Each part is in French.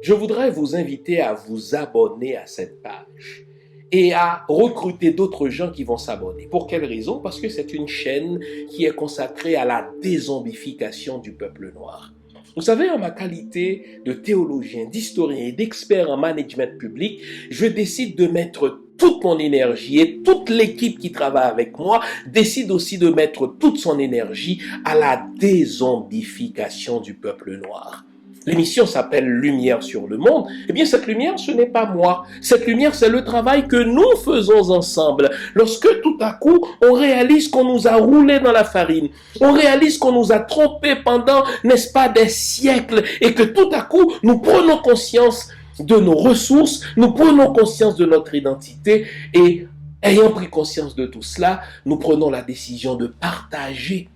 je voudrais vous inviter à vous abonner à cette page et à recruter d'autres gens qui vont s'abonner. Pour quelle raison? Parce que c'est une chaîne qui est consacrée à la dézombification du peuple noir. Vous savez, en ma qualité de théologien, d'historien et d'expert en management public, je décide de mettre toute mon énergie et toute l'équipe qui travaille avec moi décide aussi de mettre toute son énergie à la dézombification du peuple noir. L'émission s'appelle Lumière sur le monde. Eh bien, cette lumière, ce n'est pas moi. Cette lumière, c'est le travail que nous faisons ensemble. Lorsque tout à coup, on réalise qu'on nous a roulé dans la farine, on réalise qu'on nous a trompés pendant, n'est-ce pas, des siècles, et que tout à coup, nous prenons conscience de nos ressources, nous prenons conscience de notre identité, et ayant pris conscience de tout cela, nous prenons la décision de partager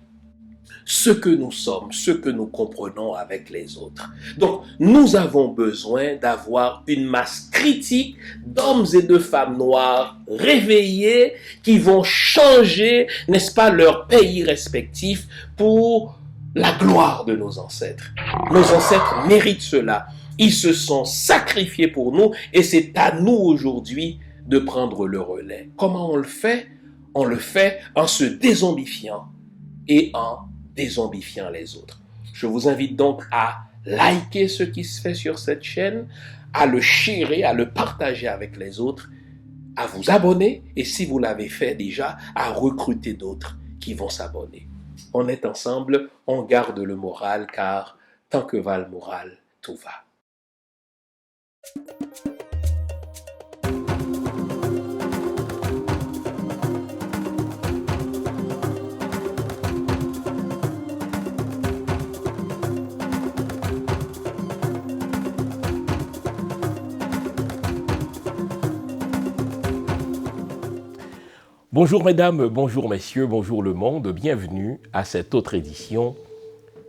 ce que nous sommes, ce que nous comprenons avec les autres. Donc, nous avons besoin d'avoir une masse critique d'hommes et de femmes noirs réveillés qui vont changer, n'est-ce pas, leur pays respectif pour la gloire de nos ancêtres. Nos ancêtres méritent cela. Ils se sont sacrifiés pour nous et c'est à nous aujourd'hui de prendre le relais. Comment on le fait? On le fait en se dézombifiant et en dézombifiant les autres. Je vous invite donc à liker ce qui se fait sur cette chaîne, à le sharer, à le partager avec les autres, à vous abonner et si vous l'avez fait déjà, à recruter d'autres qui vont s'abonner. On est ensemble, on garde le moral car tant que va le moral, tout va. Bonjour mesdames, bonjour messieurs, bonjour le monde, bienvenue à cette autre édition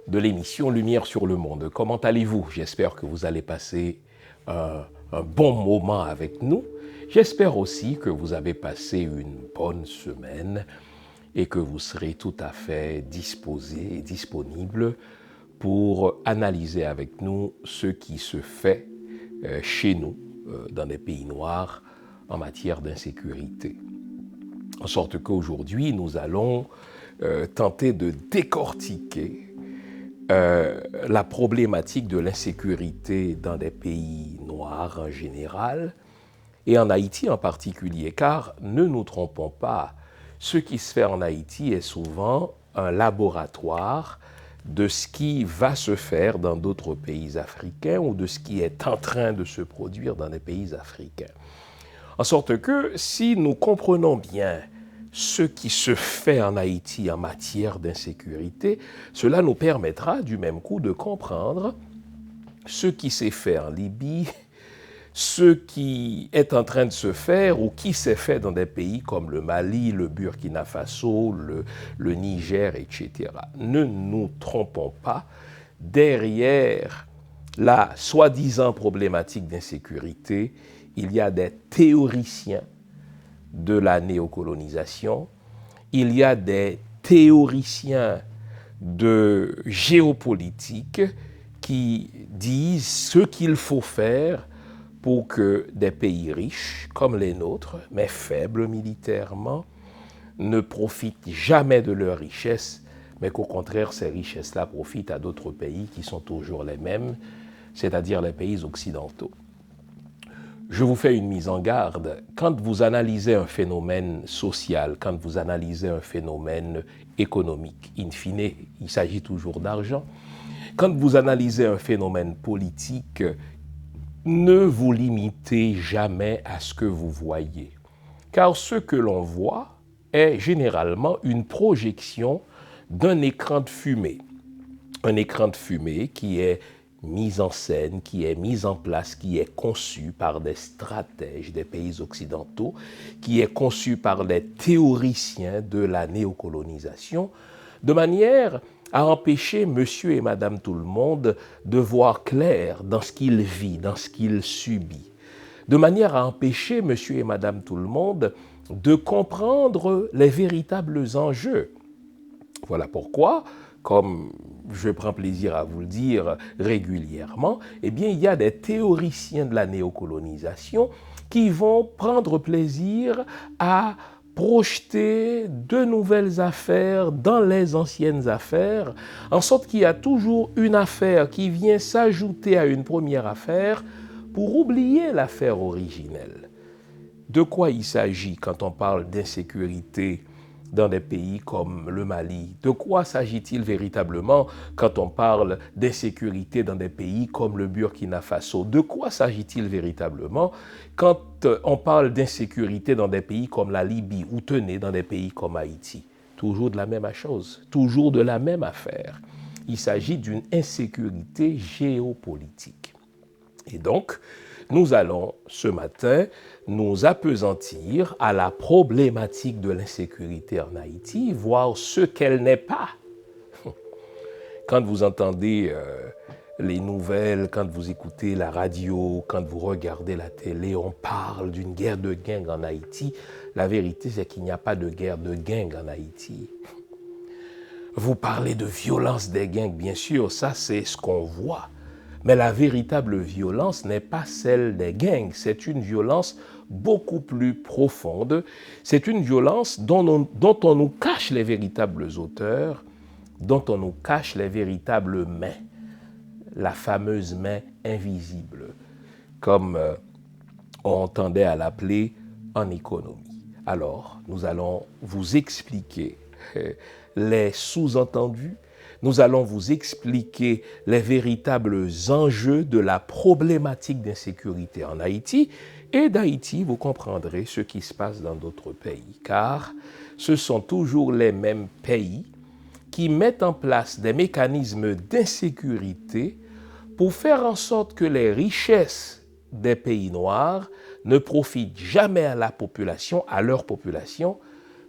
de l'émission Lumière sur le monde. Comment allez-vous? J'espère que vous allez passer un bon moment avec nous. J'espère aussi que vous avez passé une bonne semaine et que vous serez tout à fait disposés et disponibles pour analyser avec nous ce qui se fait chez nous, dans les pays noirs, en matière d'insécurité. En sorte qu'aujourd'hui, nous allons tenter de décortiquer la problématique de l'insécurité dans les pays noirs en général et en Haïti en particulier. Car ne nous trompons pas, ce qui se fait en Haïti est souvent un laboratoire de ce qui va se faire dans d'autres pays africains ou de ce qui est en train de se produire dans les pays africains. En sorte que si nous comprenons bien ce qui se fait en Haïti en matière d'insécurité, cela nous permettra du même coup de comprendre ce qui s'est fait en Libye, ce qui est en train de se faire ou qui s'est fait dans des pays comme le Mali, le Burkina Faso, le Niger, etc. Ne nous trompons pas, derrière la soi-disant problématique d'insécurité, il y a des théoriciens de la néocolonisation, il y a des théoriciens de géopolitique qui disent ce qu'il faut faire pour que des pays riches comme les nôtres, mais faibles militairement, ne profitent jamais de leurs richesses, mais qu'au contraire, ces richesses-là profitent à d'autres pays qui sont toujours les mêmes, c'est-à-dire les pays occidentaux. Je vous fais une mise en garde. Quand vous analysez un phénomène social, quand vous analysez un phénomène économique, in fine, il s'agit toujours d'argent. Quand vous analysez un phénomène politique, ne vous limitez jamais à ce que vous voyez. Car ce que l'on voit est généralement une projection d'un écran de fumée. Un écran de fumée qui est mise en scène, qui est mise en place, qui est conçue par des stratèges des pays occidentaux, qui est conçue par les théoriciens de la néocolonisation, de manière à empêcher monsieur et madame tout le monde de voir clair dans ce qu'il vit, dans ce qu'il subit, de manière à empêcher monsieur et madame tout le monde de comprendre les véritables enjeux. Voilà pourquoi comme je prends plaisir à vous le dire régulièrement, eh bien, il y a des théoriciens de la néocolonisation qui vont prendre plaisir à projeter de nouvelles affaires dans les anciennes affaires, en sorte qu'il y a toujours une affaire qui vient s'ajouter à une première affaire pour oublier l'affaire originelle. De quoi il s'agit quand on parle d'insécurité dans des pays comme le Mali? De quoi s'agit-il véritablement quand on parle d'insécurité dans des pays comme le Burkina Faso? De quoi s'agit-il véritablement quand on parle d'insécurité dans des pays comme la Libye ou tenez dans des pays comme Haïti? Toujours de la même chose, toujours de la même affaire. Il s'agit d'une insécurité géopolitique. Et donc, nous allons ce matin nous appesantir à la problématique de l'insécurité en Haïti, voir ce qu'elle n'est pas. Quand vous entendez les nouvelles, quand vous écoutez la radio, quand vous regardez la télé, on parle d'une guerre de gangs en Haïti. La vérité, c'est qu'il n'y a pas de guerre de gangs en Haïti. Vous parlez de violence des gangs, bien sûr, ça c'est ce qu'on voit. Mais la véritable violence n'est pas celle des gangs, c'est une violence beaucoup plus profonde. C'est une violence dont on nous cache les véritables auteurs, dont on nous cache les véritables mains, la fameuse main invisible, comme on tendait à l'appeler en économie. Alors, nous allons vous expliquer les sous-entendus. Nous allons vous expliquer les véritables enjeux de la problématique d'insécurité en Haïti. Et d'Haïti, vous comprendrez ce qui se passe dans d'autres pays, car ce sont toujours les mêmes pays qui mettent en place des mécanismes d'insécurité pour faire en sorte que les richesses des pays noirs ne profitent jamais à la population, à leur population,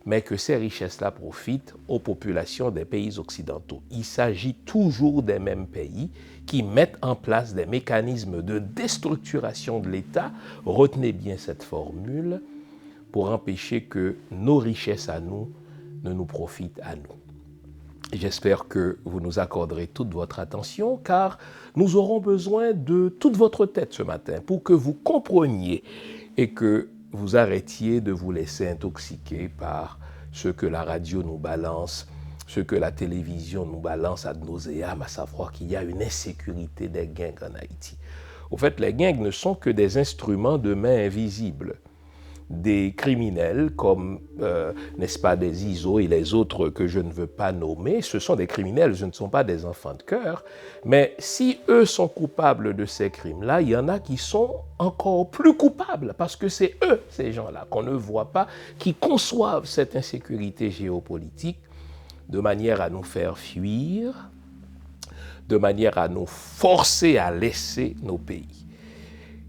mais que ces richesses-là profitent aux populations des pays occidentaux. Il s'agit toujours des mêmes pays qui mettent en place des mécanismes de déstructuration de l'État, retenez bien cette formule, pour empêcher que nos richesses à nous ne nous profitent à nous. J'espère que vous nous accorderez toute votre attention, car nous aurons besoin de toute votre tête ce matin pour que vous compreniez et que vous arrêtiez de vous laisser intoxiquer par ce que la radio nous balance, ce que la télévision nous balance ad nauseam, à savoir qu'il y a une insécurité des gangs en Haïti. Au fait, les gangs ne sont que des instruments de main invisibles. Des criminels comme, n'est-ce pas, des ISO et les autres que je ne veux pas nommer, ce sont des criminels, ce ne sont pas des enfants de cœur, mais si eux sont coupables de ces crimes-là, il y en a qui sont encore plus coupables, parce que c'est eux, ces gens-là, qu'on ne voit pas, qui conçoivent cette insécurité géopolitique de manière à nous faire fuir, de manière à nous forcer à laisser nos pays.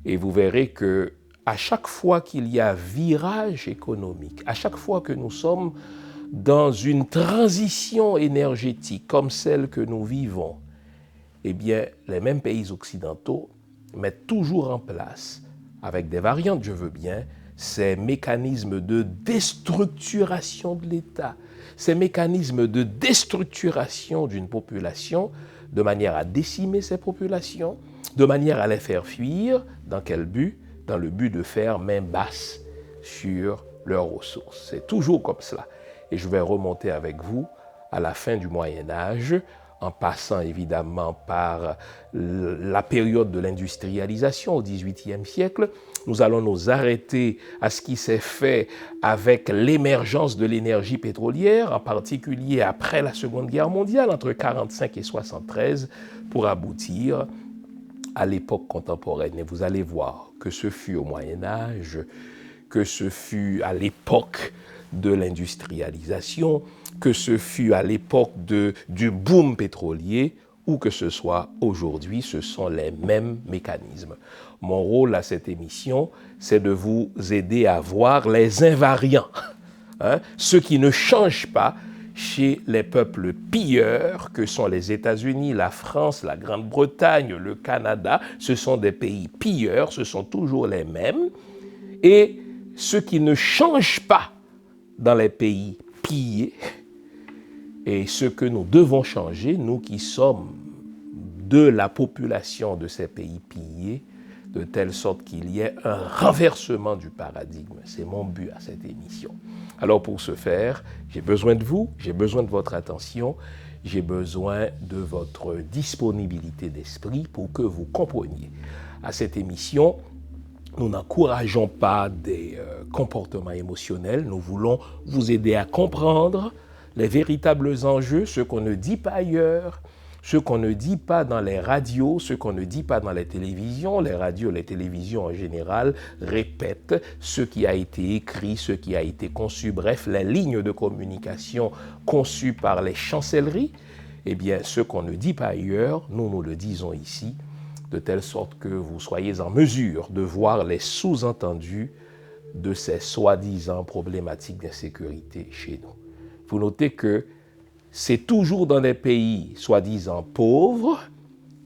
Et vous verrez que à chaque fois qu'il y a virage économique, à chaque fois que nous sommes dans une transition énergétique comme celle que nous vivons, eh bien, les mêmes pays occidentaux mettent toujours en place, avec des variantes, je veux bien, ces mécanismes de déstructuration de l'État, ces mécanismes de déstructuration d'une population, de manière à décimer ces populations, de manière à les faire fuir. Dans quel but? Dans le but de faire main basse sur leurs ressources. C'est toujours comme cela. Et je vais remonter avec vous à la fin du Moyen-Âge, en passant évidemment par la période de l'industrialisation au XVIIIe siècle. Nous allons nous arrêter à ce qui s'est fait avec l'émergence de l'énergie pétrolière, en particulier après la Seconde Guerre mondiale, entre 1945 et 1973, pour aboutir à l'époque contemporaine. Et vous allez voir que ce fut au Moyen-Âge, que ce fut à l'époque de l'industrialisation, que ce fut à l'époque du boom pétrolier, ou que ce soit aujourd'hui, ce sont les mêmes mécanismes. Mon rôle à cette émission, c'est de vous aider à voir les invariants, ceux qui ne changent pas chez les peuples pilleurs que sont les États-Unis, la France, la Grande-Bretagne, le Canada. Ce sont des pays pilleurs, ce sont toujours les mêmes. Et ce qui ne change pas dans les pays pillés, Et ce que nous devons changer, nous qui sommes de la population de ces pays pillés, de telle sorte qu'il y ait un renversement du paradigme. C'est mon but à cette émission. Alors pour ce faire, j'ai besoin de vous, j'ai besoin de votre attention, j'ai besoin de votre disponibilité d'esprit pour que vous compreniez. À cette émission, nous n'encourageons pas des comportements émotionnels, nous voulons vous aider à comprendre les véritables enjeux, ce qu'on ne dit pas ailleurs, ce qu'on ne dit pas dans les radios, ce qu'on ne dit pas dans les télévisions. Les radios, les télévisions en général répètent ce qui a été écrit, ce qui a été conçu, bref, les lignes de communication conçues par les chancelleries. Eh bien, ce qu'on ne dit pas ailleurs, nous le disons ici, de telle sorte que vous soyez en mesure de voir les sous-entendus de ces soi-disant problématiques d'insécurité chez nous. Vous notez que c'est toujours dans des pays soi-disant pauvres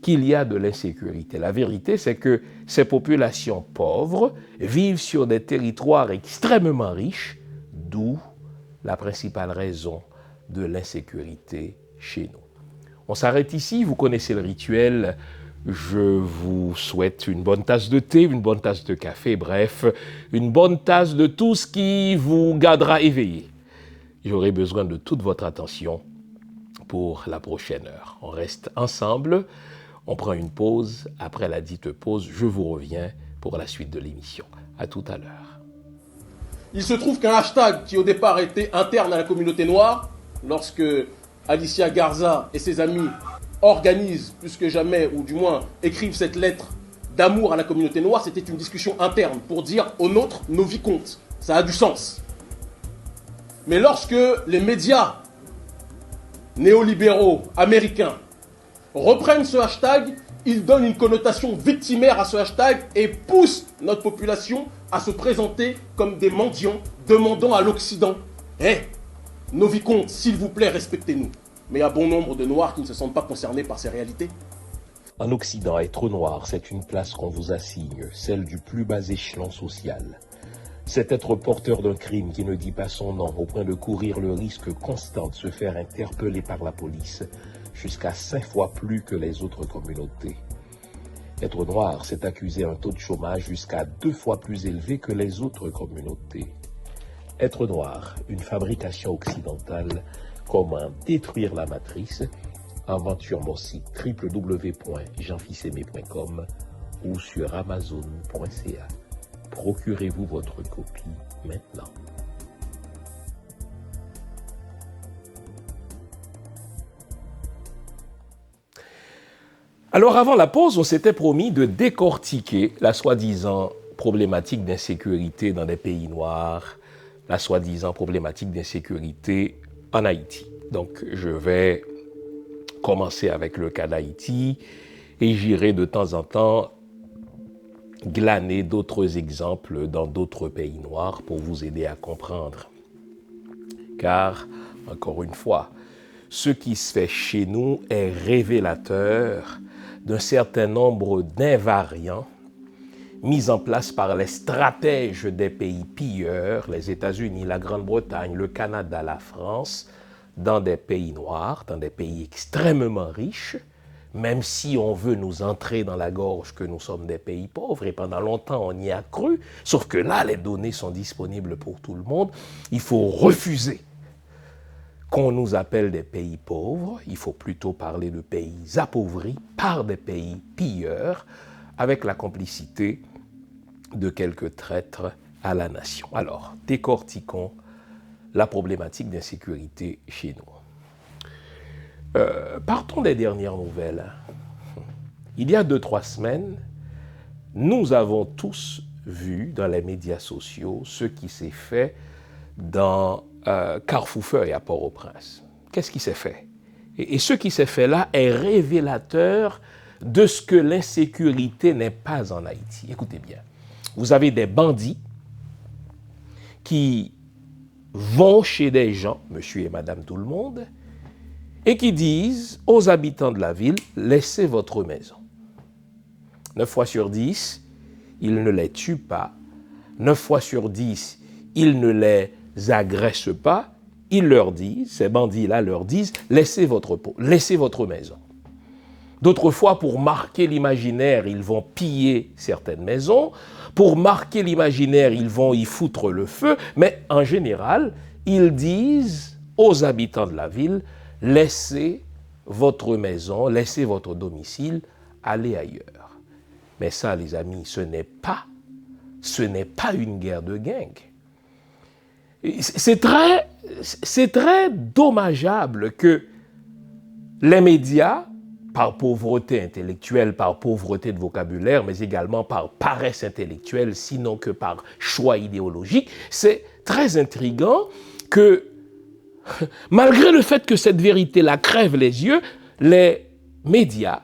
qu'il y a de l'insécurité. La vérité, c'est que ces populations pauvres vivent sur des territoires extrêmement riches, d'où la principale raison de l'insécurité chez nous. On s'arrête ici, vous connaissez le rituel. Je vous souhaite une bonne tasse de thé, une bonne tasse de café, bref, une bonne tasse de tout ce qui vous gardera éveillé. J'aurai besoin de toute votre attention pour la prochaine heure. On reste ensemble, on prend une pause. Après la dite pause, je vous reviens pour la suite de l'émission. À tout à l'heure. Il se trouve qu'un hashtag qui au départ était interne à la communauté noire, lorsque Alicia Garza et ses amis organisent plus que jamais, ou du moins écrivent cette lettre d'amour à la communauté noire, c'était une discussion interne pour dire aux nôtres, nos vies comptent. Ça a du sens. Mais lorsque les médias néolibéraux américains reprennent ce hashtag, ils donnent une connotation victimaire à ce hashtag et poussent notre population à se présenter comme des mendiants demandant à l'Occident « Hé, nos vies comptent, s'il vous plaît, respectez-nous ». Mais il y a bon nombre de Noirs qui ne se sentent pas concernés par ces réalités. En Occident, être noir, c'est une place qu'on vous assigne, celle du plus bas échelon social. C'est être porteur d'un crime qui ne dit pas son nom, au point de courir le risque constant de se faire interpeller par la police, jusqu'à 5 fois plus que les autres communautés. Être noir, c'est accuser un taux de chômage jusqu'à 2 fois plus élevé que les autres communautés. Être noir, une fabrication occidentale. Comment détruire la matrice? Aventure mon site www.jeanfils-aimé.com ou sur amazon.ca. Procurez-vous votre copie maintenant. Alors avant la pause, on s'était promis de décortiquer la soi-disant problématique d'insécurité dans des pays noirs, la soi-disant problématique d'insécurité en Haïti. Donc je vais commencer avec le cas d'Haïti et j'irai de temps en temps glaner d'autres exemples dans d'autres pays noirs pour vous aider à comprendre. Car, encore une fois, ce qui se fait chez nous est révélateur d'un certain nombre d'invariants mis en place par les stratèges des pays pilleurs, les États-Unis, la Grande-Bretagne, le Canada, la France, dans des pays noirs, dans des pays extrêmement riches, même si on veut nous entrer dans la gorge que nous sommes des pays pauvres, et pendant longtemps on y a cru, sauf que là les données sont disponibles pour tout le monde, il faut refuser qu'on nous appelle des pays pauvres, il faut plutôt parler de pays appauvris par des pays pilleurs, avec la complicité de quelques traîtres à la nation. Alors, décortiquons la problématique d'insécurité chez nous. Partons des dernières nouvelles. Il y a 2-3 semaines, nous avons tous vu dans les médias sociaux ce qui s'est fait dans Carrefour-Feuille à Port-au-Prince. Qu'est-ce qui s'est fait? Et ce qui s'est fait là est révélateur de ce que l'insécurité n'est pas en Haïti. Écoutez bien, vous avez des bandits qui vont chez des gens, monsieur et madame tout le monde, et qui disent aux habitants de la ville, laissez votre maison. 9 fois sur 10, ils ne les tuent pas. 9 fois sur 10, ils ne les agressent pas. ils leur disent, ces bandits-là leur disent, laissez votre maison. D'autres fois, pour marquer l'imaginaire, ils vont piller certaines maisons. Pour marquer l'imaginaire, ils vont y foutre le feu. Mais en général, ils disent aux habitants de la ville, laissez votre maison, laissez votre domicile, allez ailleurs. Mais ça, les amis, ce n'est pas une guerre de gang. C'est très dommageable que les médias, par pauvreté intellectuelle, par pauvreté de vocabulaire, mais également par paresse intellectuelle, sinon que par choix idéologique, c'est très intriguant que, malgré le fait que cette vérité-là crève les yeux, les médias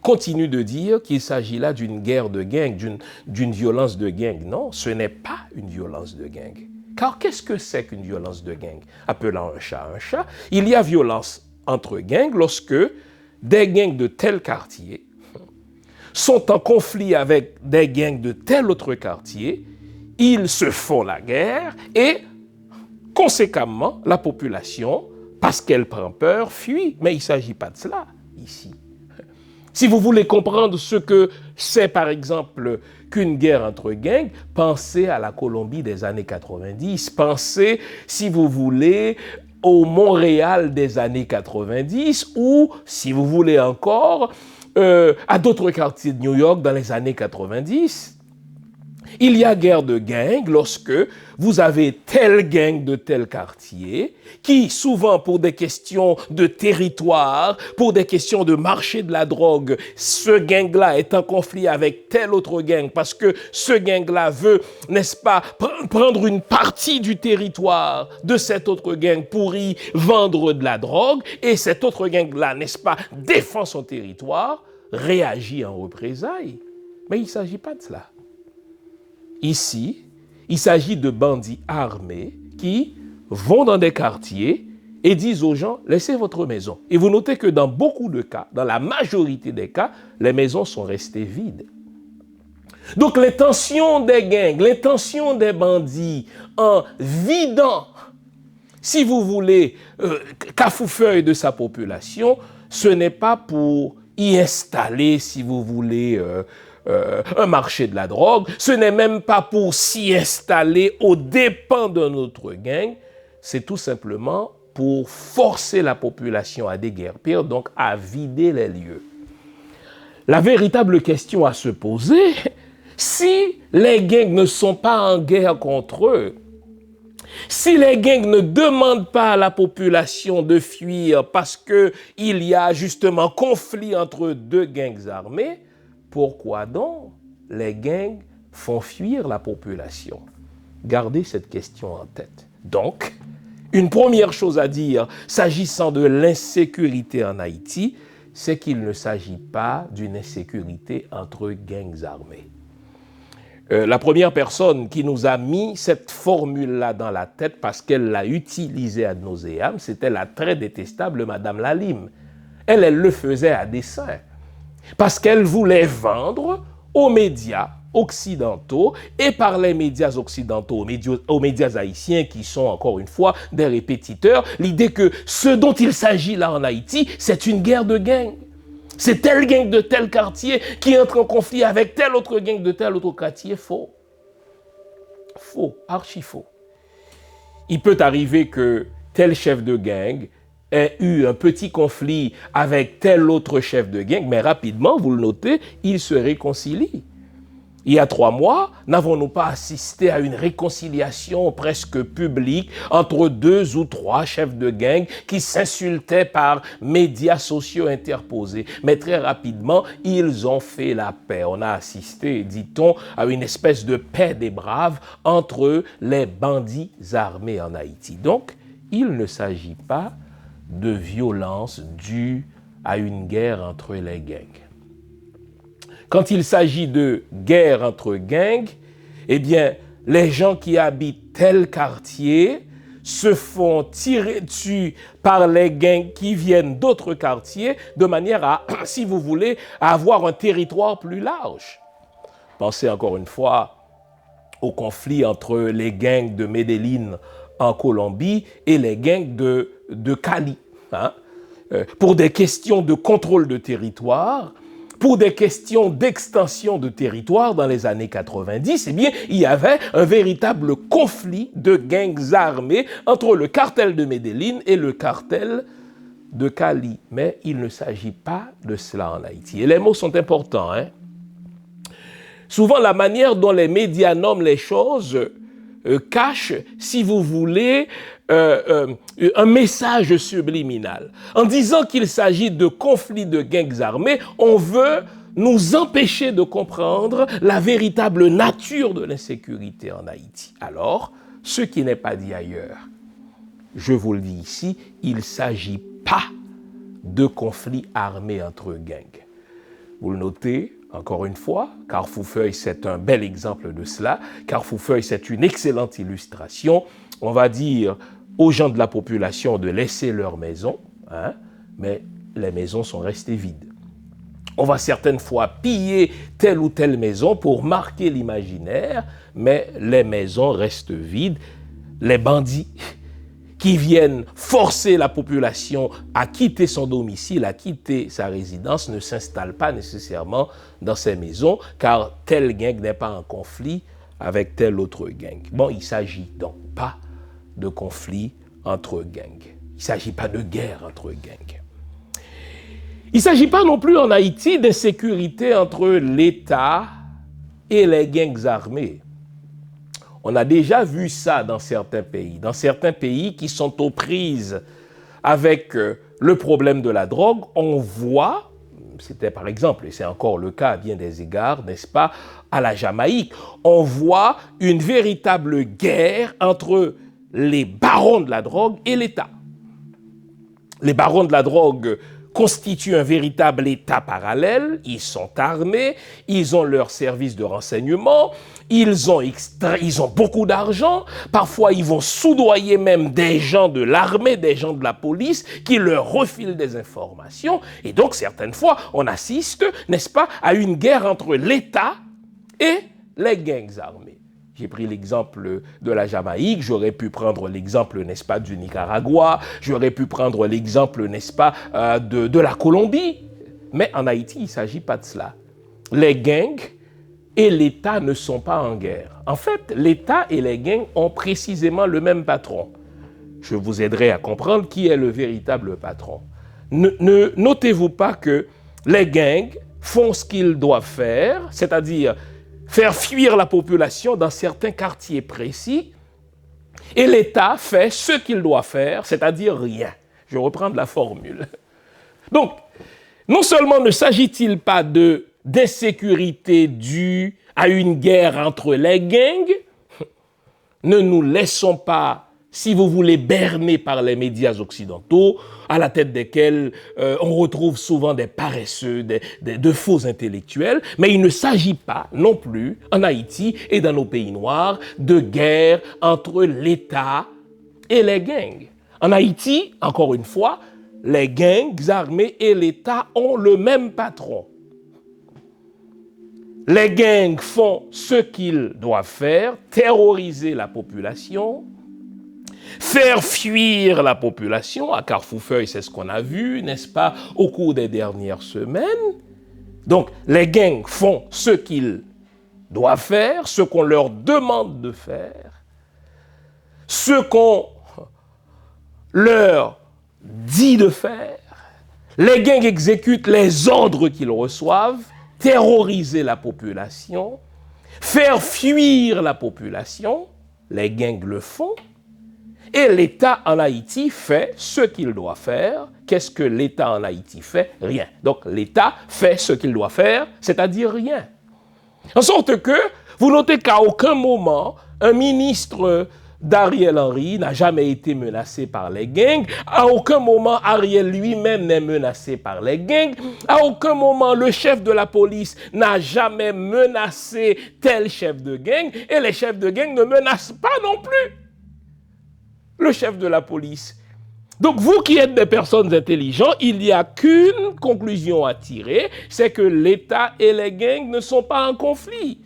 continuent de dire qu'il s'agit là d'une guerre de gang, d'une violence de gang. Non, ce n'est pas une violence de gang. Car qu'est-ce que c'est qu'une violence de gang? Appelant un chat, il y a violence entre gangs lorsque des gangs de tel quartier sont en conflit avec des gangs de tel autre quartier, ils se font la guerre et, conséquemment, la population, parce qu'elle prend peur, fuit. Mais il ne s'agit pas de cela ici. Si vous voulez comprendre ce que c'est, par exemple, qu'une guerre entre gangs, pensez à la Colombie des années 90, pensez, si vous voulez, au Montréal des années 90 ou, si vous voulez encore, à d'autres quartiers de New York dans les années 90. Il y a guerre de gang lorsque vous avez tel gang de tel quartier qui, souvent pour des questions de territoire, pour des questions de marché de la drogue, ce gang-là est en conflit avec tel autre gang parce que ce gang-là veut, n'est-ce pas, prendre une partie du territoire de cet autre gang pour y vendre de la drogue et cet autre gang-là, n'est-ce pas, défend son territoire, réagit en représailles. Mais il ne s'agit pas de cela. Ici, il s'agit de bandits armés qui vont dans des quartiers et disent aux gens, laissez votre maison. Et vous notez que dans beaucoup de cas, dans la majorité des cas, les maisons sont restées vides. Donc l'intention des gangs, l'intention des bandits en vidant, si vous voulez, Cafoufeuille de sa population, ce n'est pas pour y installer, si vous voulez, un marché de la drogue, ce n'est même pas pour s'y installer aux dépens d'un autre gang, c'est tout simplement pour forcer la population à déguerpir, donc à vider les lieux. La véritable question à se poser, si les gangs ne sont pas en guerre contre eux, si les gangs ne demandent pas à la population de fuir parce qu'il y a justement conflit entre deux gangs armés, pourquoi donc les gangs font fuir la population? Gardez cette question en tête. Donc, une première chose à dire s'agissant de l'insécurité en Haïti, c'est qu'il ne s'agit pas d'une insécurité entre gangs armés. La première personne qui nous a mis cette formule-là dans la tête parce qu'elle l'a utilisée ad nauseam, c'était la très détestable Madame Lalime. Elle le faisait à dessein. Parce qu'elle voulait vendre aux médias occidentaux et par les médias occidentaux aux médias haïtiens qui sont encore une fois des répétiteurs, l'idée que ce dont il s'agit là en Haïti, c'est une guerre de gangs. C'est tel gang de tel quartier qui entre en conflit avec tel autre gang de tel autre quartier. Faux. Faux, archi faux. Il peut arriver que tel chef de gang ait eu un petit conflit avec tel autre chef de gang, mais rapidement, vous le notez, ils se réconcilient. Il y a 3 mois, n'avons-nous pas assisté à une réconciliation presque publique entre 2 ou 3 chefs de gang qui s'insultaient par médias sociaux interposés? Mais très rapidement, ils ont fait la paix. On a assisté, dit-on, à une espèce de paix des braves entre les bandits armés en Haïti. Donc, il ne s'agit pas de violence due à une guerre entre les gangs. Quand il s'agit de guerre entre gangs, eh bien, les gens qui habitent tel quartier se font tirer dessus par les gangs qui viennent d'autres quartiers de manière à, si vous voulez, à avoir un territoire plus large. Pensez encore une fois au conflit entre les gangs de Medellín en Colombie et les gangs de Cali. Hein? Pour des questions de contrôle de territoire, pour des questions d'extension de territoire dans les années 90, eh bien, il y avait un véritable conflit de gangs armés entre le cartel de Medellín et le cartel de Cali. Mais il ne s'agit pas de cela en Haïti. Et les mots sont importants. Hein? Souvent, la manière dont les médias nomment les choses cache, si vous voulez, un message subliminal. En disant qu'il s'agit de conflits de gangs armés, on veut nous empêcher de comprendre la véritable nature de l'insécurité en Haïti. Alors, ce qui n'est pas dit ailleurs, je vous le dis ici, il ne s'agit pas de conflits armés entre gangs. Vous le notez, encore une fois, Carrefour-Feuille, c'est un bel exemple de cela. Carrefour-Feuille, c'est une excellente illustration. On va dire aux gens de la population de laisser leur maison, hein, mais les maisons sont restées vides. On va certaines fois piller telle ou telle maison pour marquer l'imaginaire, mais les maisons restent vides. Les bandits qui viennent forcer la population à quitter son domicile, à quitter sa résidence, ne s'installent pas nécessairement dans ces maisons, car tel gang n'est pas en conflit avec tel autre gang. Bon, il ne s'agit donc pas de conflit entre gangs. Il ne s'agit pas de guerre entre gangs. Il ne s'agit pas non plus en Haïti d'insécurité entre l'État et les gangs armés. On a déjà vu ça dans certains pays qui sont aux prises avec le problème de la drogue. On voit, c'était par exemple, et c'est encore le cas à bien des égards, n'est-ce pas, à la Jamaïque, on voit une véritable guerre entre les barons de la drogue et l'État. Les barons de la drogue constituent un véritable État parallèle, ils sont armés, ils ont leur service de renseignement, ils ont beaucoup d'argent, parfois ils vont soudoyer même des gens de l'armée, des gens de la police qui leur refilent des informations, et donc certaines fois on assiste, n'est-ce pas, à une guerre entre l'État et les gangs armés. J'ai pris l'exemple de la Jamaïque, j'aurais pu prendre l'exemple, n'est-ce pas, du Nicaragua, j'aurais pu prendre l'exemple, n'est-ce pas, de la Colombie. Mais en Haïti, il ne s'agit pas de cela. Les gangs et l'État ne sont pas en guerre. En fait, l'État et les gangs ont précisément le même patron. Je vous aiderai à comprendre qui est le véritable patron. Notez-vous pas que les gangs font ce qu'ils doivent faire, c'est-à-dire faire fuir la population dans certains quartiers précis, et l'État fait ce qu'il doit faire, c'est-à-dire rien. Je reprends de la formule. Donc, non seulement ne s'agit-il pas d'insécurité due à une guerre entre les gangs, ne nous laissons pas, si vous voulez, berner par les médias occidentaux, à la tête desquels on retrouve souvent des paresseux, de faux intellectuels, mais il ne s'agit pas non plus, en Haïti et dans nos pays noirs, de guerre entre l'État et les gangs. En Haïti, encore une fois, les gangs armés et l'État ont le même patron. Les gangs font ce qu'ils doivent faire, terroriser la population, faire fuir la population. À Carrefour-Feuille, c'est ce qu'on a vu, n'est-ce pas, au cours des dernières semaines. Donc, les gangs font ce qu'ils doivent faire, ce qu'on leur demande de faire, ce qu'on leur dit de faire. Les gangs exécutent les ordres qu'ils reçoivent, terroriser la population, faire fuir la population. Les gangs le font. Et l'État en Haïti fait ce qu'il doit faire. Qu'est-ce que l'État en Haïti fait? Rien. Donc l'État fait ce qu'il doit faire, c'est-à-dire rien. En sorte que, vous notez qu'à aucun moment, un ministre d'Ariel Henry n'a jamais été menacé par les gangs. À aucun moment, Ariel lui-même n'est menacé par les gangs. À aucun moment, le chef de la police n'a jamais menacé tel chef de gang. Et les chefs de gang ne menacent pas non plus le chef de la police. Donc vous qui êtes des personnes intelligentes, il n'y a qu'une conclusion à tirer, c'est que l'État et les gangs ne sont pas en conflit.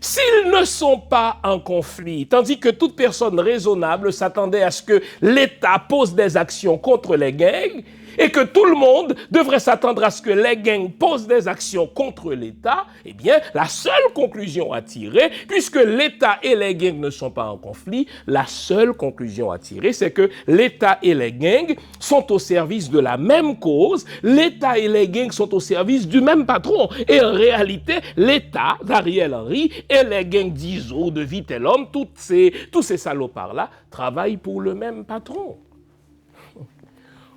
s'ils ne sont pas en conflit, tandis que toute personne raisonnable s'attendait à ce que l'État pose des actions contre les gangs, et que tout le monde devrait s'attendre à ce que les gangs posent des actions contre l'État, eh bien, la seule conclusion à tirer, puisque l'État et les gangs ne sont pas en conflit, la seule conclusion à tirer, c'est que l'État et les gangs sont au service de la même cause, l'État et les gangs sont au service du même patron. Et en réalité, l'État d'Ariel Henry et les gangs d'Iso, de Vitellum, tous ces salopards-là, travaillent pour le même patron.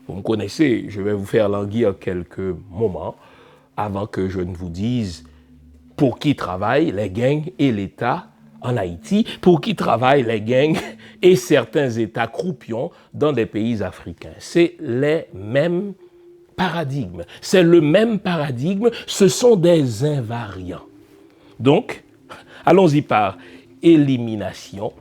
Vous me connaissez, je vais vous faire languir quelques moments avant que je ne vous dise pour qui travaillent les gangs et l'État en Haïti, pour qui travaillent les gangs et certains États croupions dans des pays africains. C'est les mêmes paradigmes. C'est le même paradigme, ce sont des invariants. Donc, allons-y par élimination,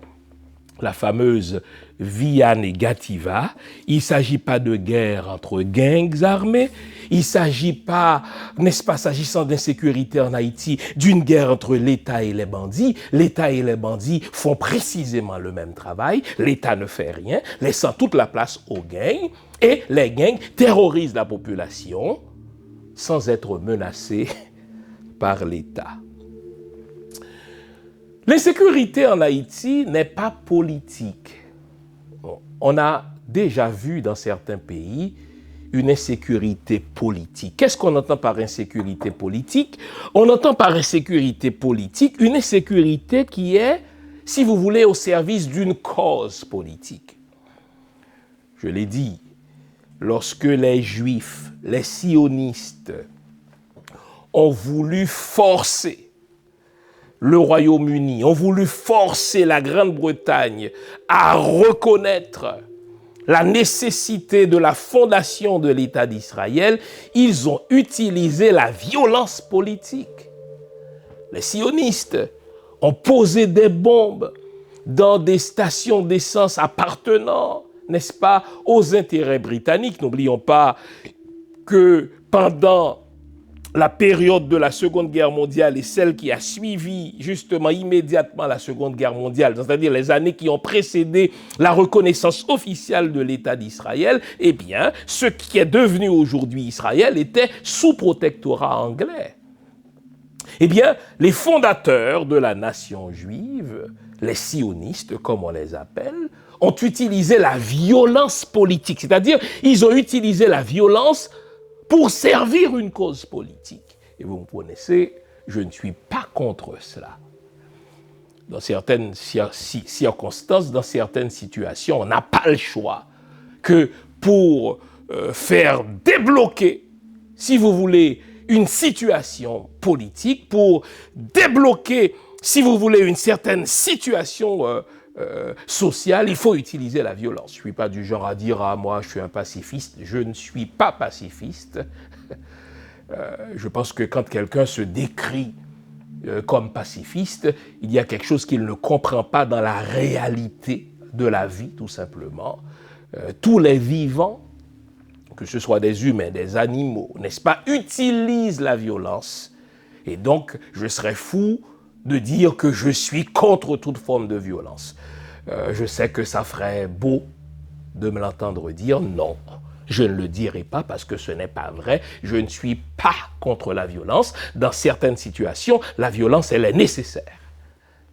la fameuse via negativa. Il ne s'agit pas de guerre entre gangs armés. Il ne s'agit pas, n'est-ce pas, s'agissant d'insécurité en Haïti, d'une guerre entre l'État et les bandits. L'État et les bandits font précisément le même travail. L'État ne fait rien, laissant toute la place aux gangs. Et les gangs terrorisent la population sans être menacés par l'État. L'insécurité en Haïti n'est pas politique. On a déjà vu dans certains pays une insécurité politique. Qu'est-ce qu'on entend par insécurité politique? On entend par insécurité politique une insécurité qui est, si vous voulez, au service d'une cause politique. Je l'ai dit, lorsque les Juifs, les sionistes ont voulu forcer le Royaume-Uni, ont voulu forcer la Grande-Bretagne à reconnaître la nécessité de la fondation de l'État d'Israël, ils ont utilisé la violence politique. Les sionistes ont posé des bombes dans des stations d'essence appartenant, n'est-ce pas, aux intérêts britanniques. N'oublions pas que pendant la période de la Seconde Guerre mondiale et celle qui a suivi justement immédiatement la Seconde Guerre mondiale, c'est-à-dire les années qui ont précédé la reconnaissance officielle de l'État d'Israël, eh bien, ce qui est devenu aujourd'hui Israël était sous protectorat anglais. Eh bien, les fondateurs de la nation juive, les sionistes comme on les appelle, ont utilisé la violence politique, c'est-à-dire ils ont utilisé la violence pour servir une cause politique. Et vous me connaissez, je ne suis pas contre cela. Dans certaines circonstances, dans certaines situations, on n'a pas le choix que pour faire débloquer, si vous voulez, une situation politique, pour débloquer, si vous voulez, une certaine situation sociale, il faut utiliser la violence. Je ne suis pas du genre à dire « Ah, moi, je suis un pacifiste ». Je ne suis pas pacifiste. Je pense que quand quelqu'un se décrit comme pacifiste, il y a quelque chose qu'il ne comprend pas dans la réalité de la vie, tout simplement. Tous les vivants, que ce soit des humains, des animaux, n'est-ce pas, utilisent la violence. Et donc, je serais fou de dire que je suis contre toute forme de violence. Je sais que ça ferait beau de me l'entendre dire. Non, je ne le dirai pas parce que ce n'est pas vrai. Je ne suis pas contre la violence. Dans certaines situations, la violence, elle est nécessaire.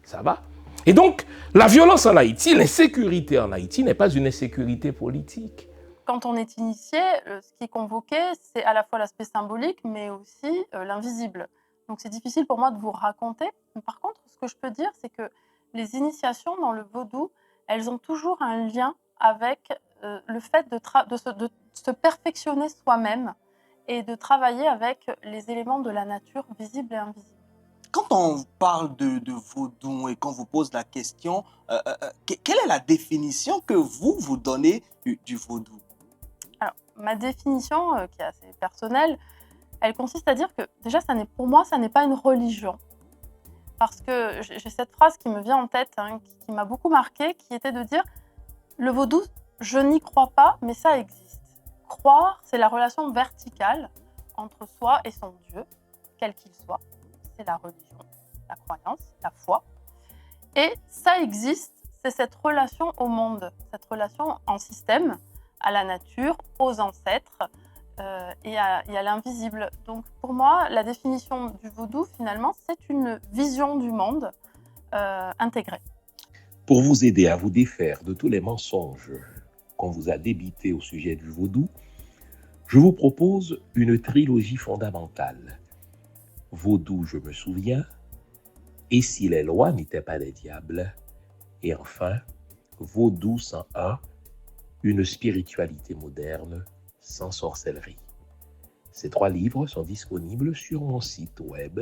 Ça va? Et donc, la violence en Haïti, l'insécurité en Haïti n'est pas une insécurité politique. Quand on est initié, ce qui est convoqué, c'est à la fois l'aspect symbolique, mais aussi l'invisible. Donc c'est difficile pour moi de vous raconter. Par contre, ce que je peux dire, c'est que les initiations dans le vaudou, elles ont toujours un lien avec le fait de se perfectionner soi-même et de travailler avec les éléments de la nature visibles et invisibles. Quand on parle de vaudou et qu'on vous pose la question, quelle est la définition que vous donnez du vaudou? Alors, ma définition, qui est assez personnelle, elle consiste à dire que, déjà, pour moi, ça n'est pas une religion. Parce que j'ai cette phrase qui me vient en tête, qui m'a beaucoup marquée, qui était de dire « Le vaudou, je n'y crois pas, mais ça existe. Croire, c'est la relation verticale entre soi et son Dieu, quel qu'il soit. C'est la religion. la croyance, la foi. Et ça existe, c'est cette relation au monde, cette relation en système, à la nature, aux ancêtres et à l'invisible. Donc pour moi, la définition du vaudou, finalement, c'est une vision du monde intégrée. Pour vous aider à vous défaire de tous les mensonges qu'on vous a débités au sujet du vaudou, je vous propose une trilogie fondamentale. Vaudou, je me souviens, et si les lois n'étaient pas des diables, et enfin, Vaudou 101, une spiritualité moderne sans sorcellerie. Ces 3 livres sont disponibles sur mon site web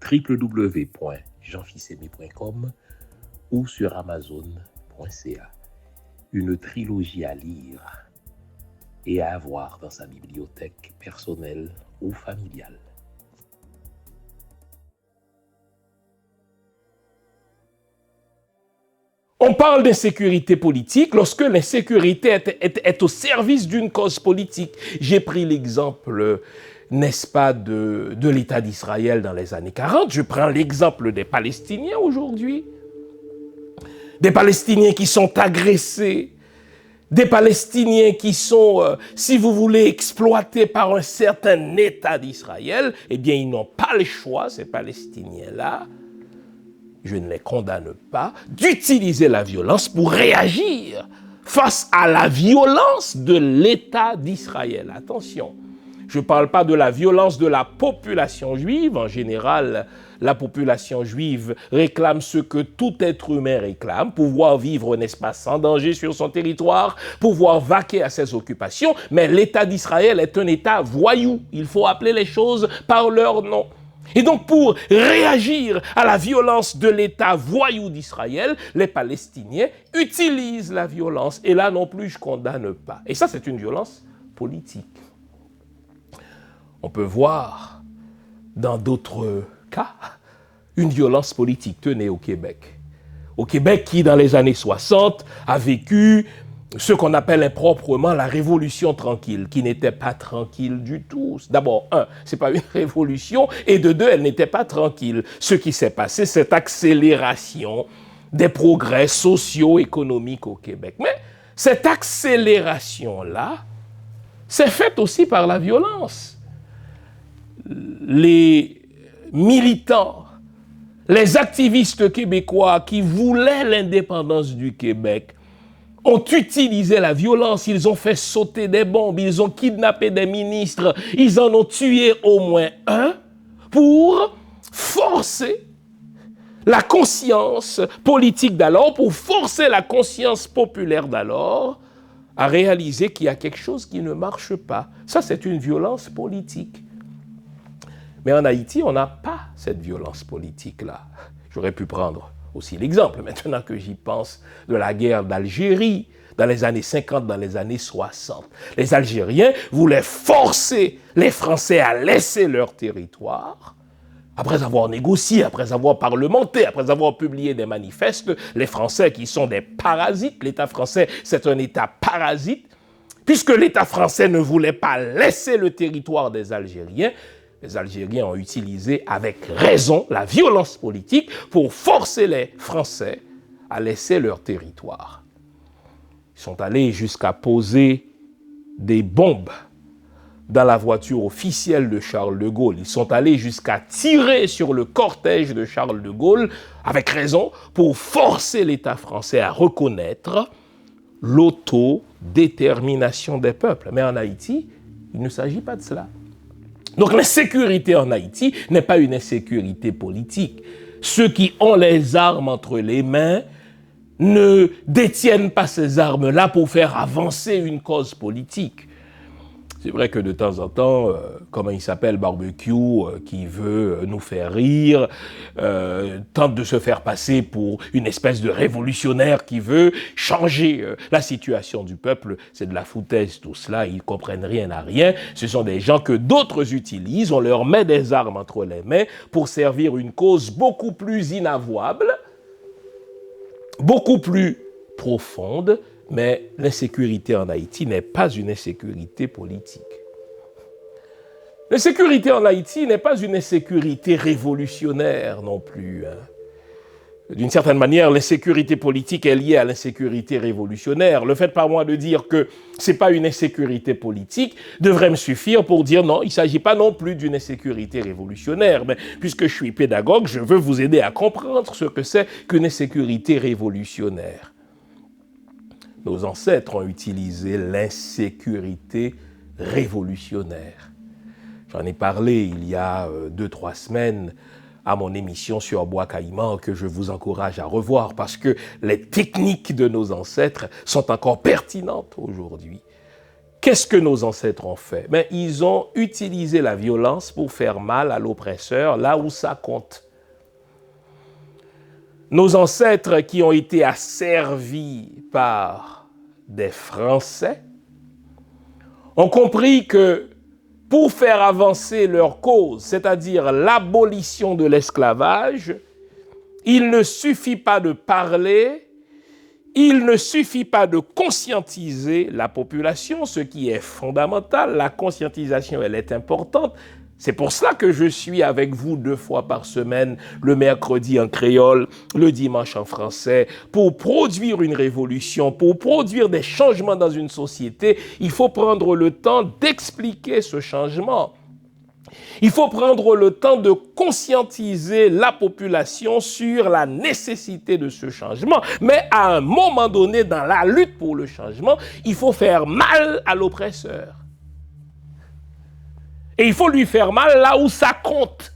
www.jeanfilsemi.com ou sur amazon.ca. Une trilogie à lire et à avoir dans sa bibliothèque personnelle ou familiale. On parle d'insécurité politique lorsque l'insécurité est au service d'une cause politique. J'ai pris l'exemple, n'est-ce pas, de l'État d'Israël dans les années 40. Je prends l'exemple des Palestiniens aujourd'hui. Des Palestiniens qui sont agressés. Des Palestiniens qui sont, si vous voulez, exploités par un certain État d'Israël. Eh bien, ils n'ont pas le choix, ces Palestiniens-là. Je ne les condamne pas, d'utiliser la violence pour réagir face à la violence de l'État d'Israël. Attention, je ne parle pas de la violence de la population juive. En général, la population juive réclame ce que tout être humain réclame, pouvoir vivre, n'est-ce pas, sans danger sur son territoire, pouvoir vaquer à ses occupations. Mais l'État d'Israël est un État voyou. Il faut appeler les choses par leur nom. Et donc, pour réagir à la violence de l'État voyou d'Israël, les Palestiniens utilisent la violence. Et là non plus, je ne condamne pas. Et ça, c'est une violence politique. On peut voir, dans d'autres cas, une violence politique. Tenez, au Québec. Au Québec, qui, dans les années 60, a vécu ce qu'on appelle improprement la révolution tranquille, qui n'était pas tranquille du tout. D'abord, c'est pas une révolution, et de 2, elle n'était pas tranquille. Ce qui s'est passé, cette accélération des progrès socio-économiques au Québec. Mais cette accélération-là s'est faite aussi par la violence. Les militants, les activistes québécois qui voulaient l'indépendance du Québec ont utilisé la violence, ils ont fait sauter des bombes, ils ont kidnappé des ministres, ils en ont tué au moins un pour forcer la conscience politique d'alors, pour forcer la conscience populaire d'alors à réaliser qu'il y a quelque chose qui ne marche pas. Ça, c'est une violence politique. Mais en Haïti, on n'a pas cette violence politique-là. J'aurais pu prendre aussi l'exemple, maintenant que j'y pense, de la guerre d'Algérie, dans les années 50, dans les années 60. Les Algériens voulaient forcer les Français à laisser leur territoire. Après avoir négocié, après avoir parlementé, après avoir publié des manifestes, les Français qui sont des parasites, l'État français, c'est un État parasite, puisque l'État français ne voulait pas laisser le territoire des Algériens, les Algériens ont utilisé avec raison la violence politique pour forcer les Français à laisser leur territoire. Ils sont allés jusqu'à poser des bombes dans la voiture officielle de Charles de Gaulle. Ils sont allés jusqu'à tirer sur le cortège de Charles de Gaulle, avec raison, pour forcer l'État français à reconnaître l'autodétermination des peuples. Mais en Haïti, il ne s'agit pas de cela. Donc l'insécurité en Haïti n'est pas une insécurité politique. Ceux qui ont les armes entre les mains ne détiennent pas ces armes-là pour faire avancer une cause politique. C'est vrai que de temps en temps, comment il s'appelle, Barbecue, qui veut nous faire rire, tente de se faire passer pour une espèce de révolutionnaire qui veut changer la situation du peuple. C'est de la foutaise tout cela, ils ne comprennent rien à rien. Ce sont des gens que d'autres utilisent, on leur met des armes entre les mains pour servir une cause beaucoup plus inavouable, beaucoup plus profonde. Mais l'insécurité en Haïti n'est pas une insécurité politique. L'insécurité en Haïti n'est pas une insécurité révolutionnaire non plus. D'une certaine manière, l'insécurité politique est liée à l'insécurité révolutionnaire. Le fait par moi de dire que ce n'est pas une insécurité politique devrait me suffire pour dire non, il ne s'agit pas non plus d'une insécurité révolutionnaire. Mais puisque je suis pédagogue, je veux vous aider à comprendre ce que c'est qu'une insécurité révolutionnaire. Nos ancêtres ont utilisé l'insécurité révolutionnaire. J'en ai parlé il y a 2-3 semaines à mon émission sur Bois Caïman que je vous encourage à revoir parce que les techniques de nos ancêtres sont encore pertinentes aujourd'hui. Qu'est-ce que nos ancêtres ont fait? Mais ils ont utilisé la violence pour faire mal à l'oppresseur là où ça compte. Nos ancêtres qui ont été asservis par des Français ont compris que pour faire avancer leur cause, c'est-à-dire l'abolition de l'esclavage, il ne suffit pas de parler, il ne suffit pas de conscientiser la population, ce qui est fondamental. La conscientisation, elle est importante. C'est pour cela que je suis avec vous 2 fois par semaine, le mercredi en créole, le dimanche en français. Pour produire une révolution, pour produire des changements dans une société, il faut prendre le temps d'expliquer ce changement. Il faut prendre le temps de conscientiser la population sur la nécessité de ce changement. Mais à un moment donné, dans la lutte pour le changement, il faut faire mal à l'oppresseur. Et il faut lui faire mal là où ça compte.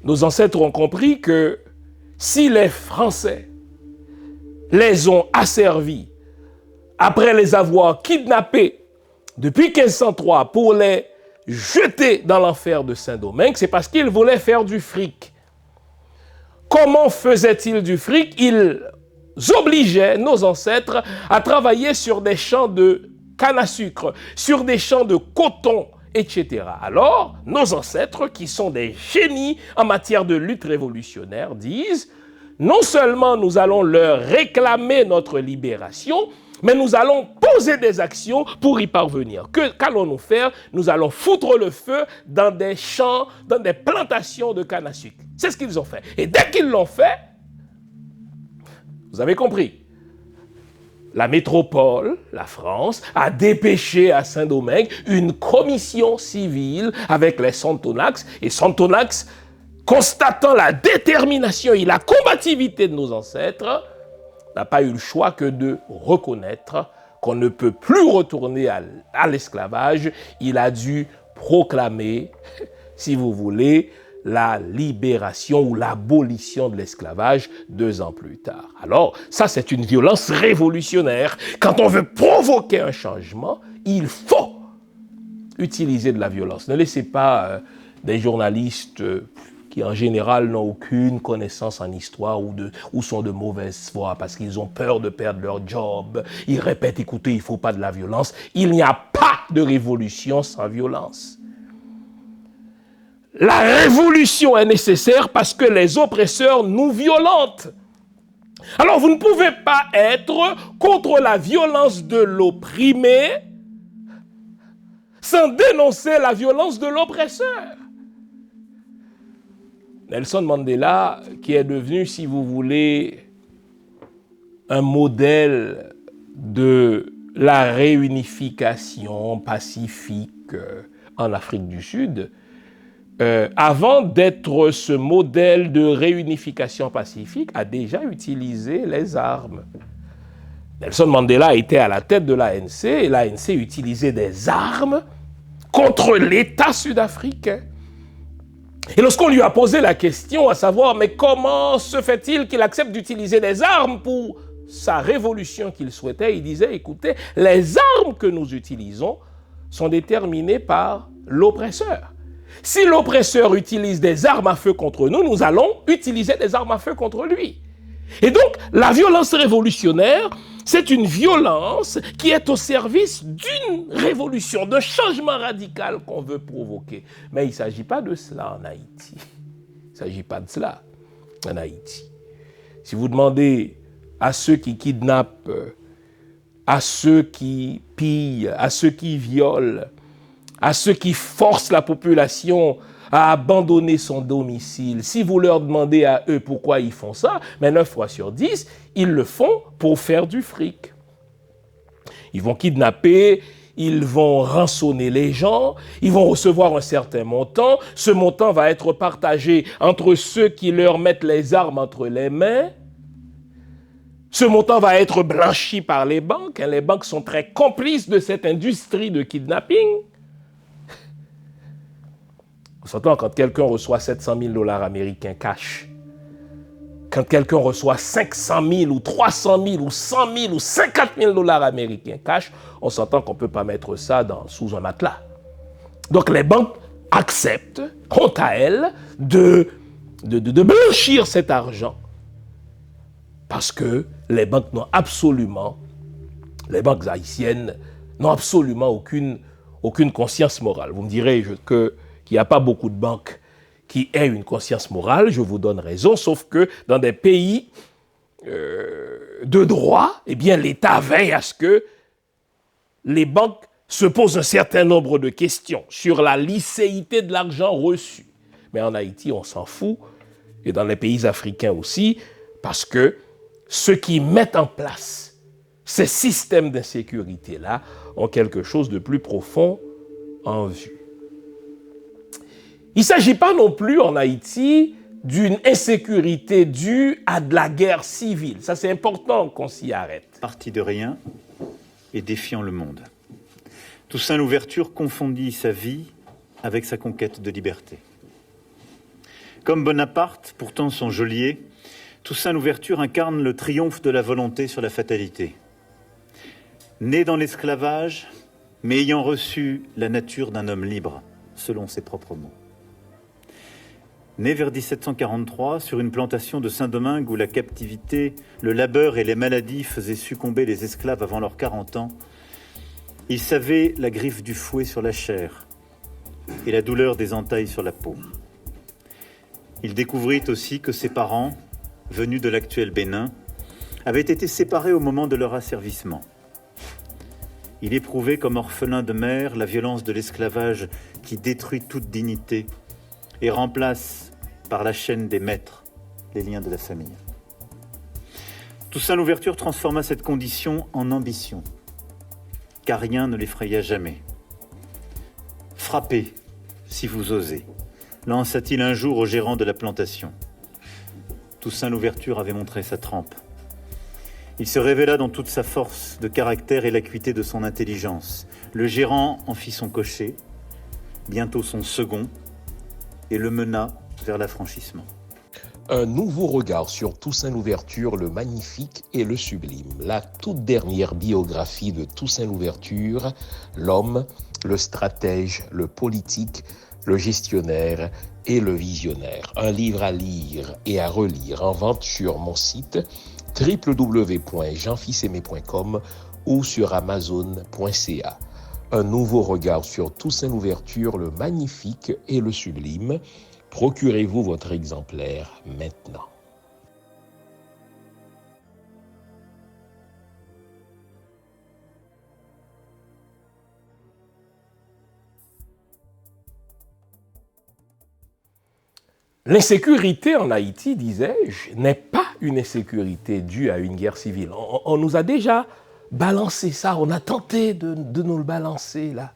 Nos ancêtres ont compris que si les Français les ont asservis après les avoir kidnappés depuis 1503 pour les jeter dans l'enfer de Saint-Domingue, c'est parce qu'ils voulaient faire du fric. Comment faisaient-ils du fric? Ils obligeaient nos ancêtres à travailler sur des champs de canne à sucre, sur des champs de coton, etc. Alors, nos ancêtres, qui sont des génies en matière de lutte révolutionnaire, disent non seulement nous allons leur réclamer notre libération, mais nous allons poser des actions pour y parvenir. Qu'allons-nous faire? Nous allons foutre le feu dans des champs, dans des plantations de canne à sucre. C'est ce qu'ils ont fait. Et dès qu'ils l'ont fait, vous avez compris, la métropole, la France, a dépêché à Saint-Domingue une commission civile avec les Sontonax. Et Sontonax, constatant la détermination et la combativité de nos ancêtres, n'a pas eu le choix que de reconnaître qu'on ne peut plus retourner à l'esclavage. Il a dû proclamer, si vous voulez, la libération ou l'abolition de l'esclavage 2 ans plus tard. Alors, ça, c'est une violence révolutionnaire. Quand on veut provoquer un changement, il faut utiliser de la violence. Ne laissez pas des journalistes qui, en général, n'ont aucune connaissance en histoire ou sont de mauvaise foi parce qu'ils ont peur de perdre leur job. Ils répètent, écoutez, il ne faut pas de la violence. Il n'y a pas de révolution sans violence. La révolution est nécessaire parce que les oppresseurs nous violentent. Alors vous ne pouvez pas être contre la violence de l'opprimé sans dénoncer la violence de l'oppresseur. Nelson Mandela, qui est devenu, si vous voulez, un modèle de la réunification pacifique en Afrique du Sud, avant d'être ce modèle de réunification pacifique, a déjà utilisé les armes. Nelson Mandela était à la tête de l'ANC et l'ANC utilisait des armes contre l'État sud-africain. Et lorsqu'on lui a posé la question à savoir, mais comment se fait-il qu'il accepte d'utiliser des armes pour sa révolution qu'il souhaitait, il disait, écoutez, les armes que nous utilisons sont déterminées par l'oppresseur. Si l'oppresseur utilise des armes à feu contre nous, nous allons utiliser des armes à feu contre lui. Et donc, la violence révolutionnaire, c'est une violence qui est au service d'une révolution, d'un changement radical qu'on veut provoquer. Mais il ne s'agit pas de cela en Haïti. Il ne s'agit pas de cela en Haïti. Si vous demandez à ceux qui kidnappent, à ceux qui pillent, à ceux qui violent, à ceux qui forcent la population à abandonner son domicile, si vous leur demandez à eux pourquoi ils font ça, mais 9 fois sur 10, ils le font pour faire du fric. Ils vont kidnapper, ils vont rançonner les gens, ils vont recevoir un certain montant. Ce montant va être partagé entre ceux qui leur mettent les armes entre les mains. Ce montant va être blanchi par les banques. Les banques sont très complices de cette industrie de kidnapping. On s'entend quand quelqu'un reçoit 700 000 $ américains cash, quand quelqu'un reçoit 500 000 ou 300 000 ou 100 000 ou 50 000 $ américains cash, on s'entend qu'on ne peut pas mettre ça sous un matelas. Donc les banques acceptent, ont à elles, de blanchir cet argent parce que les banques haïtiennes n'ont absolument aucune conscience morale. Vous me direz qu'il n'y a pas beaucoup de banques qui aient une conscience morale, je vous donne raison, sauf que dans des pays de droit, eh bien l'État veille à ce que les banques se posent un certain nombre de questions sur la licéité de l'argent reçu. Mais en Haïti, on s'en fout, et dans les pays africains aussi, parce que ceux qui mettent en place ces systèmes d'insécurité-là ont quelque chose de plus profond en vue. Il ne s'agit pas non plus en Haïti d'une insécurité due à de la guerre civile. Ça, c'est important qu'on s'y arrête. Parti de rien et défiant le monde. Toussaint Louverture confondit sa vie avec sa conquête de liberté. Comme Bonaparte, pourtant son geôlier, Toussaint Louverture incarne le triomphe de la volonté sur la fatalité. Né dans l'esclavage, mais ayant reçu la nature d'un homme libre, selon ses propres mots. Né vers 1743 sur une plantation de Saint-Domingue où la captivité, le labeur et les maladies faisaient succomber les esclaves avant leurs 40 ans, il savait la griffe du fouet sur la chair et la douleur des entailles sur la peau. Il découvrit aussi que ses parents, venus de l'actuel Bénin, avaient été séparés au moment de leur asservissement. Il éprouvait comme orphelin de mère la violence de l'esclavage qui détruit toute dignité et remplace par la chaîne des maîtres les liens de la famille. Toussaint Louverture transforma cette condition en ambition, car rien ne l'effraya jamais. « Frappez, si vous osez », lança-t-il un jour au gérant de la plantation. Toussaint Louverture avait montré sa trempe. Il se révéla dans toute sa force de caractère et l'acuité de son intelligence. Le gérant en fit son cocher, bientôt son second, et le mena vers l'affranchissement. Un nouveau regard sur Toussaint Louverture, le magnifique et le sublime. La toute dernière biographie de Toussaint Louverture, l'homme, le stratège, le politique, le gestionnaire et le visionnaire. Un livre à lire et à relire en vente sur mon site www.jeanfils-aimé.com ou sur amazon.ca. Un nouveau regard sur Toussaint Louverture, le magnifique et le sublime. Procurez-vous votre exemplaire maintenant. L'insécurité en Haïti, disais-je, n'est pas une insécurité due à une guerre civile. On nous a déjà balancé ça, on a tenté de nous le balancer là.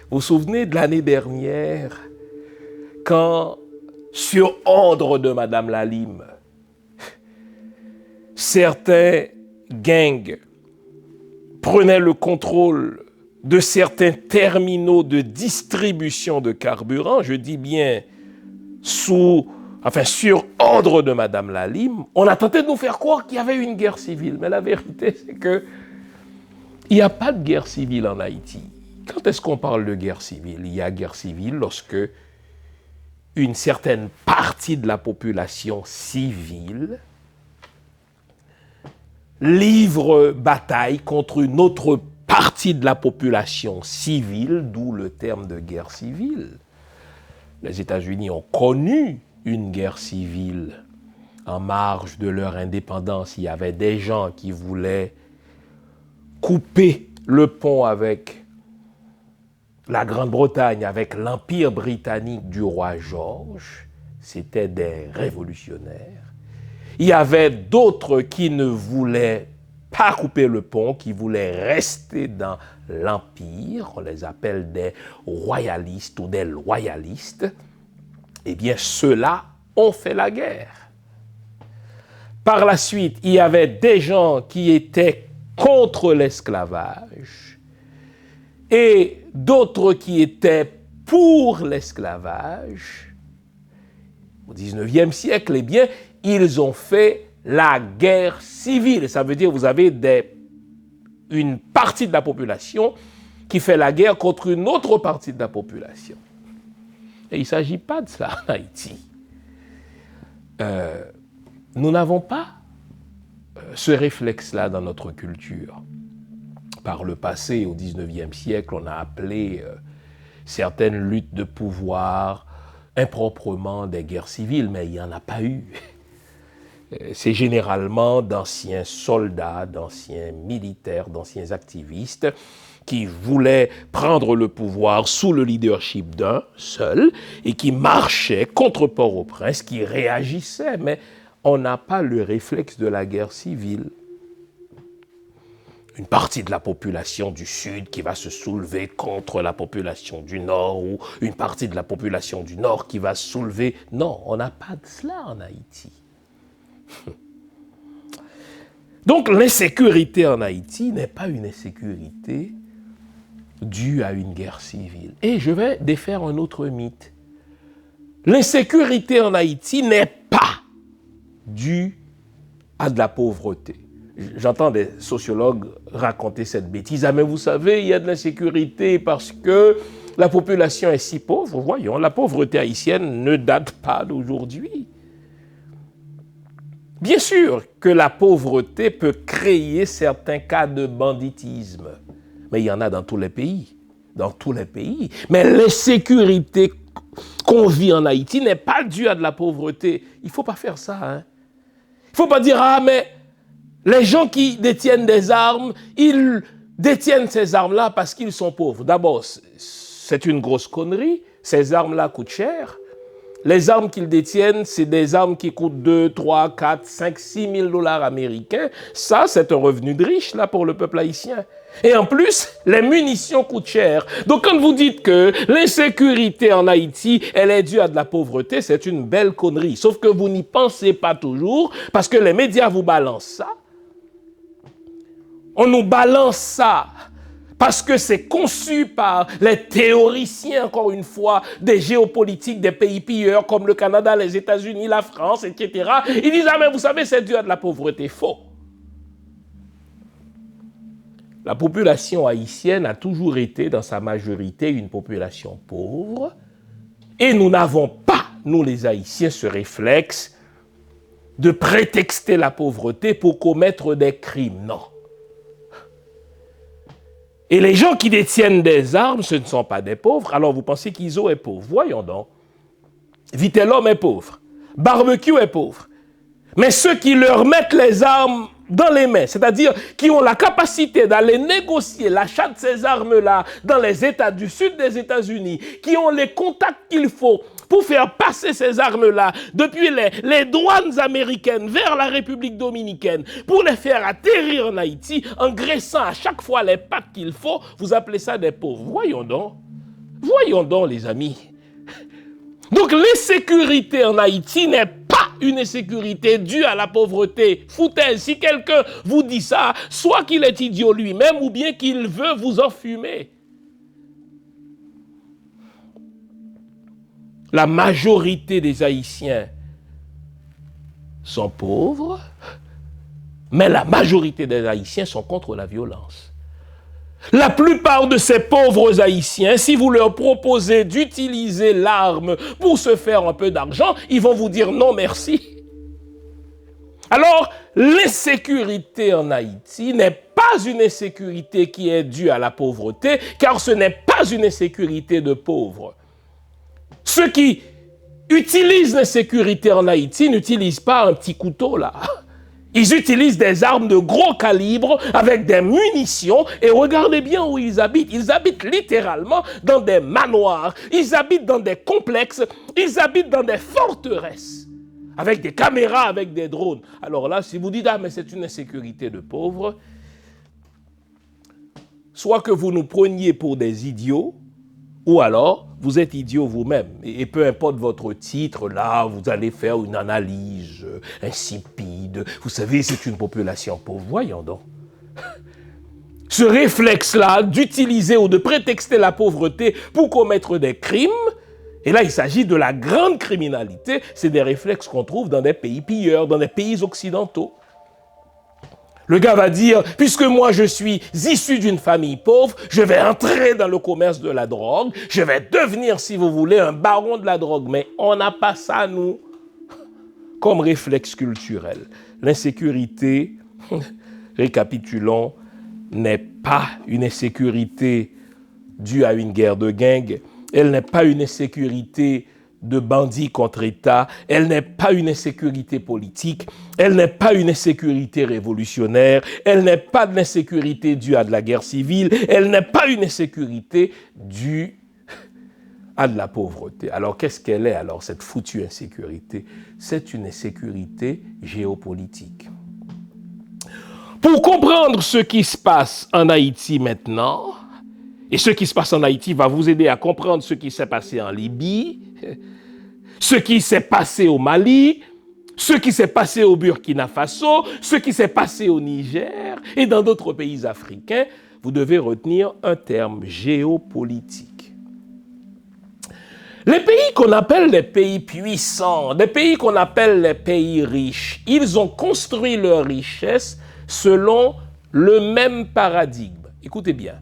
Vous vous souvenez de l'année dernière, quand, sur ordre de Madame Lalime, certains gangs prenaient le contrôle de certains terminaux de distribution de carburant, je dis bien sur ordre de Madame Lalime, on a tenté de nous faire croire qu'il y avait une guerre civile. Mais la vérité, c'est que il n'y a pas de guerre civile en Haïti. Quand est-ce qu'on parle de guerre civile? Il y a guerre civile lorsque une certaine partie de la population civile livre bataille contre une autre partie de la population civile, d'où le terme de guerre civile. Les États-Unis ont connu une guerre civile en marge de leur indépendance. Il y avait des gens qui voulaient couper le pont avec la Grande-Bretagne avec l'Empire britannique du roi George, c'était des révolutionnaires. Il y avait d'autres qui ne voulaient pas couper le pont, qui voulaient rester dans l'Empire. On les appelle des royalistes ou des loyalistes. Eh bien, ceux-là ont fait la guerre. Par la suite, il y avait des gens qui étaient contre l'esclavage et d'autres qui étaient pour l'esclavage. Au 19e siècle, eh bien, ils ont fait la guerre civile. Ça veut dire que vous avez une partie de la population qui fait la guerre contre une autre partie de la population. Et il ne s'agit pas de ça en Haïti. Nous n'avons pas ce réflexe-là dans notre culture. Par le passé, au 19e siècle, on a appelé certaines luttes de pouvoir improprement des guerres civiles, mais il n'y en a pas eu. C'est généralement d'anciens soldats, d'anciens militaires, d'anciens activistes qui voulaient prendre le pouvoir sous le leadership d'un seul et qui marchaient contre Port-au-Prince, qui réagissaient, mais on n'a pas le réflexe de la guerre civile. Une partie de la population du Sud qui va se soulever contre la population du Nord ou une partie de la population du Nord qui va se soulever. Non, on n'a pas de cela en Haïti. Donc l'insécurité en Haïti n'est pas une insécurité due à une guerre civile. Et je vais défaire un autre mythe. L'insécurité en Haïti n'est pas due à de la pauvreté. J'entends des sociologues raconter cette bêtise. Ah mais vous savez, il y a de l'insécurité parce que la population est si pauvre. Voyons, la pauvreté haïtienne ne date pas d'aujourd'hui. Bien sûr que la pauvreté peut créer certains cas de banditisme, mais il y en a dans tous les pays. Dans tous les pays. Mais l'insécurité qu'on vit en Haïti n'est pas due à de la pauvreté. Il ne faut pas faire ça. Hein. Il ne faut pas dire, ah mais les gens qui détiennent des armes, ils détiennent ces armes-là parce qu'ils sont pauvres. D'abord, c'est une grosse connerie. Ces armes-là coûtent cher. Les armes qu'ils détiennent, c'est des armes qui coûtent 2, 3, 4, 5, 6 000 dollars américains. Ça, c'est un revenu de riche, là, pour le peuple haïtien. Et en plus, les munitions coûtent cher. Donc, quand vous dites que l'insécurité en Haïti, elle est due à de la pauvreté, c'est une belle connerie. Sauf que vous n'y pensez pas toujours, parce que les médias vous balancent ça. On nous balance ça. Parce que c'est conçu par les théoriciens, encore une fois, des géopolitiques des pays pilleurs comme le Canada, les États-Unis, la France, etc. Ils disent, ah mais vous savez, c'est dû à de la pauvreté. Faux. La population haïtienne a toujours été, dans sa majorité, une population pauvre. Et nous n'avons pas, nous les Haïtiens, ce réflexe de prétexter la pauvreté pour commettre des crimes. Non. Et les gens qui détiennent des armes, ce ne sont pas des pauvres. Alors vous pensez qu'Iso est pauvre. Voyons donc. Vitellum est pauvre. Barbecue est pauvre. Mais ceux qui leur mettent les armes dans les mains, c'est-à-dire qui ont la capacité d'aller négocier l'achat de ces armes-là dans les États du sud des États-Unis, qui ont les contacts qu'il faut pour faire passer ces armes-là depuis les douanes américaines vers la République dominicaine, pour les faire atterrir en Haïti, en graissant à chaque fois les pattes qu'il faut, vous appelez ça des pauvres. Voyons donc les amis. Donc l'insécurité en Haïti n'est pas une insécurité due à la pauvreté. Foutaise, si quelqu'un vous dit ça, soit qu'il est idiot lui-même ou bien qu'il veut vous enfumer. La majorité des Haïtiens sont pauvres, mais la majorité des Haïtiens sont contre la violence. La plupart de ces pauvres Haïtiens, si vous leur proposez d'utiliser l'arme pour se faire un peu d'argent, ils vont vous dire non merci. Alors, l'insécurité en Haïti n'est pas une insécurité qui est due à la pauvreté, car ce n'est pas une insécurité de pauvres. Ceux qui utilisent l'insécurité en Haïti n'utilisent pas un petit couteau là. Ils utilisent des armes de gros calibre avec des munitions et regardez bien où ils habitent. Ils habitent littéralement dans des manoirs, ils habitent dans des complexes, ils habitent dans des forteresses avec des caméras, avec des drones. Alors là, si vous dites « Ah, mais c'est une insécurité de pauvres », soit que vous nous preniez pour des idiots, ou alors, vous êtes idiot vous-même. Et peu importe votre titre, là, vous allez faire une analyse insipide. Vous savez, c'est une population pauvre. Voyons donc. Ce réflexe-là d'utiliser ou de prétexter la pauvreté pour commettre des crimes, et là, il s'agit de la grande criminalité, c'est des réflexes qu'on trouve dans des pays pilleurs, dans des pays occidentaux. Le gars va dire, puisque moi je suis issu d'une famille pauvre, je vais entrer dans le commerce de la drogue, je vais devenir, si vous voulez, un baron de la drogue. Mais on n'a pas ça, nous, comme réflexe culturel. L'insécurité, récapitulons, n'est pas une insécurité due à une guerre de gang, elle n'est pas une insécurité de bandits contre État, elle n'est pas une insécurité politique, elle n'est pas une insécurité révolutionnaire, elle n'est pas de l'insécurité due à de la guerre civile, elle n'est pas une insécurité due à de la pauvreté. Alors qu'est-ce qu'elle est alors, cette foutue insécurité? C'est une insécurité géopolitique. Pour comprendre ce qui se passe en Haïti maintenant, et ce qui se passe en Haïti va vous aider à comprendre ce qui s'est passé en Libye, ce qui s'est passé au Mali, ce qui s'est passé au Burkina Faso, ce qui s'est passé au Niger et dans d'autres pays africains, vous devez retenir un terme: géopolitique. Les pays qu'on appelle les pays puissants, les pays qu'on appelle les pays riches, ils ont construit leur richesse selon le même paradigme. Écoutez bien.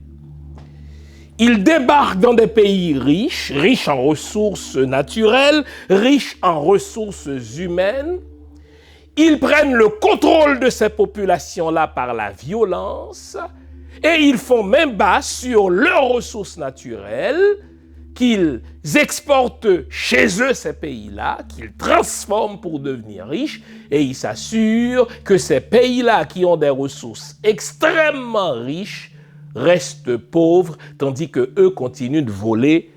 Ils débarquent dans des pays riches, riches en ressources naturelles, riches en ressources humaines. Ils prennent le contrôle de ces populations-là par la violence et ils font main basse sur leurs ressources naturelles qu'ils exportent chez eux, ces pays-là, qu'ils transforment pour devenir riches, et ils s'assurent que ces pays-là qui ont des ressources extrêmement riches restent pauvres, tandis qu'eux continuent de voler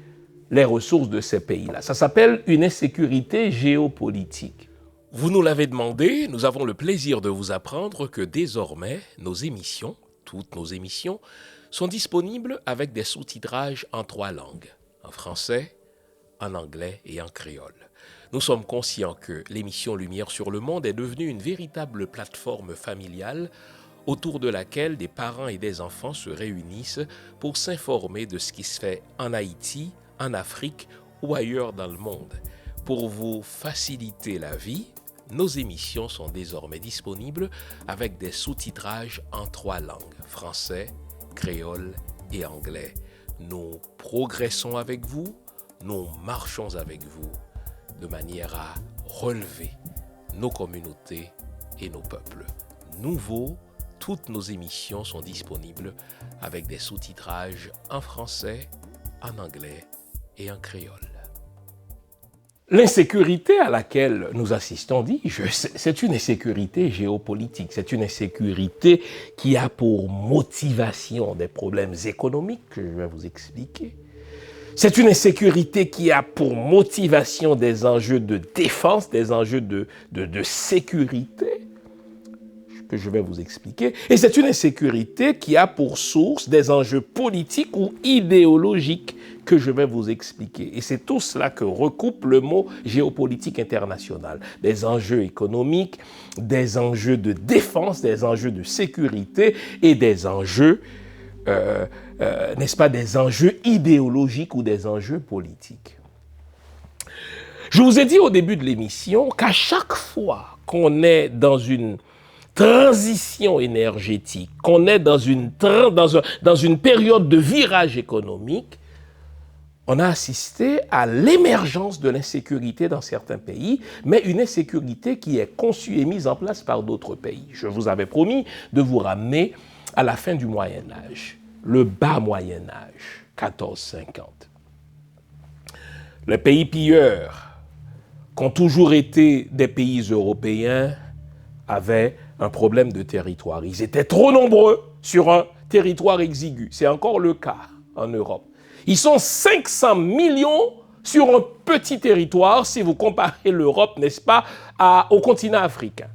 les ressources de ces pays-là. Ça s'appelle une insécurité géopolitique. Vous nous l'avez demandé, nous avons le plaisir de vous apprendre que désormais, nos émissions, toutes nos émissions, sont disponibles avec des sous-titrages en 3 langues, en français, en anglais et en créole. Nous sommes conscients que l'émission Lumière sur le monde est devenue une véritable plateforme familiale autour de laquelle des parents et des enfants se réunissent pour s'informer de ce qui se fait en Haïti, en Afrique ou ailleurs dans le monde. Pour vous faciliter la vie, nos émissions sont désormais disponibles avec des sous-titrages en 3 langues, français, créole et anglais. Nous progressons avec vous, nous marchons avec vous de manière à relever nos communautés et nos peuples. Nouveau, toutes nos émissions sont disponibles avec des sous-titrages en français, en anglais et en créole. L'insécurité à laquelle nous assistons, c'est une insécurité géopolitique, c'est une insécurité qui a pour motivation des problèmes économiques que je vais vous expliquer. C'est une insécurité qui a pour motivation des enjeux de défense, des enjeux de sécurité, que je vais vous expliquer. Et c'est une insécurité qui a pour source des enjeux politiques ou idéologiques que je vais vous expliquer. Et c'est tout cela que recoupe le mot géopolitique internationale. Des enjeux économiques, des enjeux de défense, des enjeux de sécurité et des enjeux, n'est-ce pas, des enjeux idéologiques ou des enjeux politiques. Je vous ai dit au début de l'émission qu'à chaque fois qu'on est dans une transition énergétique, qu'on est dans une période de virage économique, on a assisté à l'émergence de l'insécurité dans certains pays, mais une insécurité qui est conçue et mise en place par d'autres pays. Je vous avais promis de vous ramener à la fin du Moyen-Âge, le bas Moyen-Âge, 1450. Les pays pilleurs, qui ont toujours été des pays européens, avaient un problème de territoire. Ils étaient trop nombreux sur un territoire exigu. C'est encore le cas en Europe. Ils sont 500 millions sur un petit territoire si vous comparez l'Europe, n'est-ce pas, au continent africain.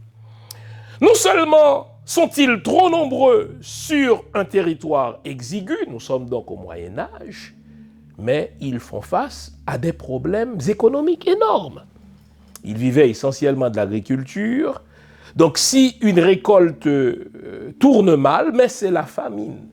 Non seulement sont-ils trop nombreux sur un territoire exigu, nous sommes donc au Moyen-Âge, mais ils font face à des problèmes économiques énormes. Ils vivaient essentiellement de l'agriculture, donc si une récolte tourne mal, mais c'est la famine.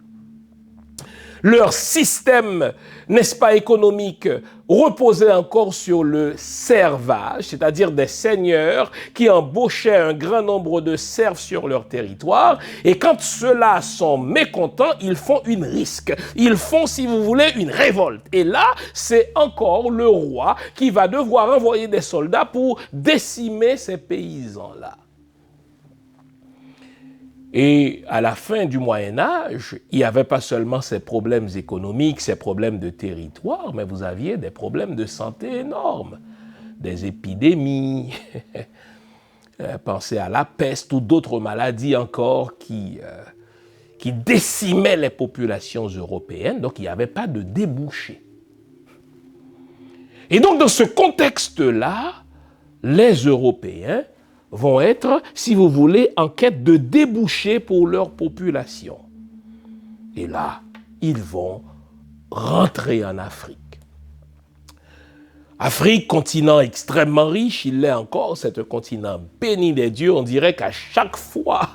Leur système, n'est-ce pas, économique, reposait encore sur le servage, c'est-à-dire des seigneurs qui embauchaient un grand nombre de serfs sur leur territoire. Et quand ceux-là sont mécontents, ils font une risque. Ils font, si vous voulez, une révolte. Et là, c'est encore le roi qui va devoir envoyer des soldats pour décimer ces paysans-là. Et à la fin du Moyen-Âge, il n'y avait pas seulement ces problèmes économiques, ces problèmes de territoire, mais vous aviez des problèmes de santé énormes, des épidémies, pensez à la peste ou d'autres maladies encore qui décimaient les populations européennes, donc il n'y avait pas de débouché. Et donc dans ce contexte-là, les Européens vont être, si vous voulez, en quête de débouchés pour leur population. Et là, ils vont rentrer en Afrique. Afrique, continent extrêmement riche, il l'est encore, c'est un continent béni des dieux. On dirait qu'à chaque fois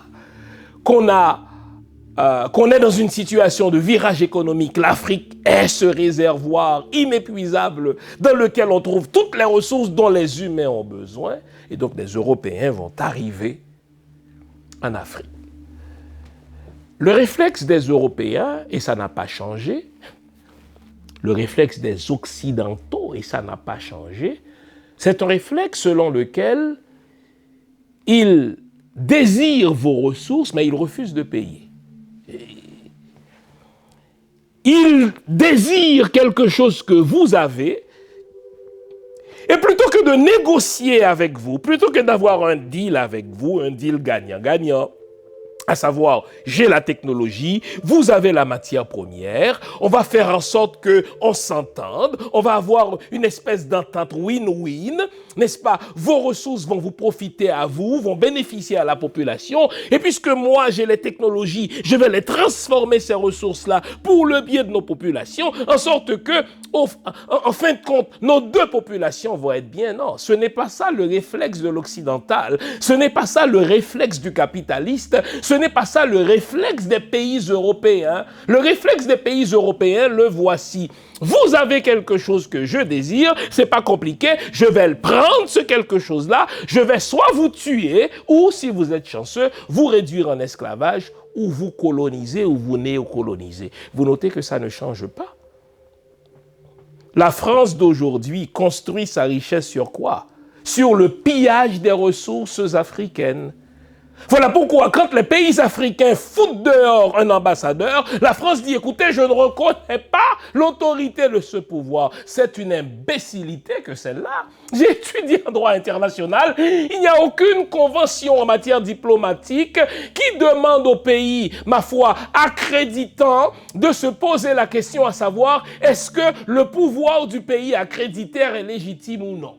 qu'on est dans une situation de virage économique, l'Afrique est ce réservoir inépuisable dans lequel on trouve toutes les ressources dont les humains ont besoin. Et donc, les Européens vont arriver en Afrique. Le réflexe des Européens, et ça n'a pas changé, le réflexe des Occidentaux, et ça n'a pas changé, c'est un réflexe selon lequel ils désirent vos ressources, mais ils refusent de payer. Ils désirent quelque chose que vous avez, et plutôt que de négocier avec vous, plutôt que d'avoir un deal avec vous, un deal gagnant-gagnant, à savoir, j'ai la technologie, vous avez la matière première, on va faire en sorte qu'on s'entende, on va avoir une espèce d'entente win-win, n'est-ce pas? Vos ressources vont vous profiter à vous, vont bénéficier à la population, et puisque moi j'ai les technologies, je vais les transformer ces ressources-là pour le bien de nos populations, en sorte que, en fin de compte, nos deux populations vont être bien. Non, ce n'est pas ça le réflexe de l'occidental, ce n'est pas ça le réflexe du capitaliste, ce n'est pas ça le réflexe des pays européens. Le réflexe des pays européens, le voici. Vous avez quelque chose que je désire, c'est pas compliqué, je vais le prendre, ce quelque chose-là, je vais soit vous tuer, ou si vous êtes chanceux, vous réduire en esclavage, ou vous coloniser, ou vous néocoloniser. Vous notez que ça ne change pas. La France d'aujourd'hui construit sa richesse sur quoi? Sur le pillage des ressources africaines. Voilà pourquoi, quand les pays africains foutent dehors un ambassadeur, la France dit, écoutez, je ne reconnais pas l'autorité de ce pouvoir. C'est une imbécilité que celle-là. J'ai étudié en droit international. Il n'y a aucune convention en matière diplomatique qui demande aux pays, ma foi, accréditants, de se poser la question à savoir, est-ce que le pouvoir du pays accréditaire est légitime ou non?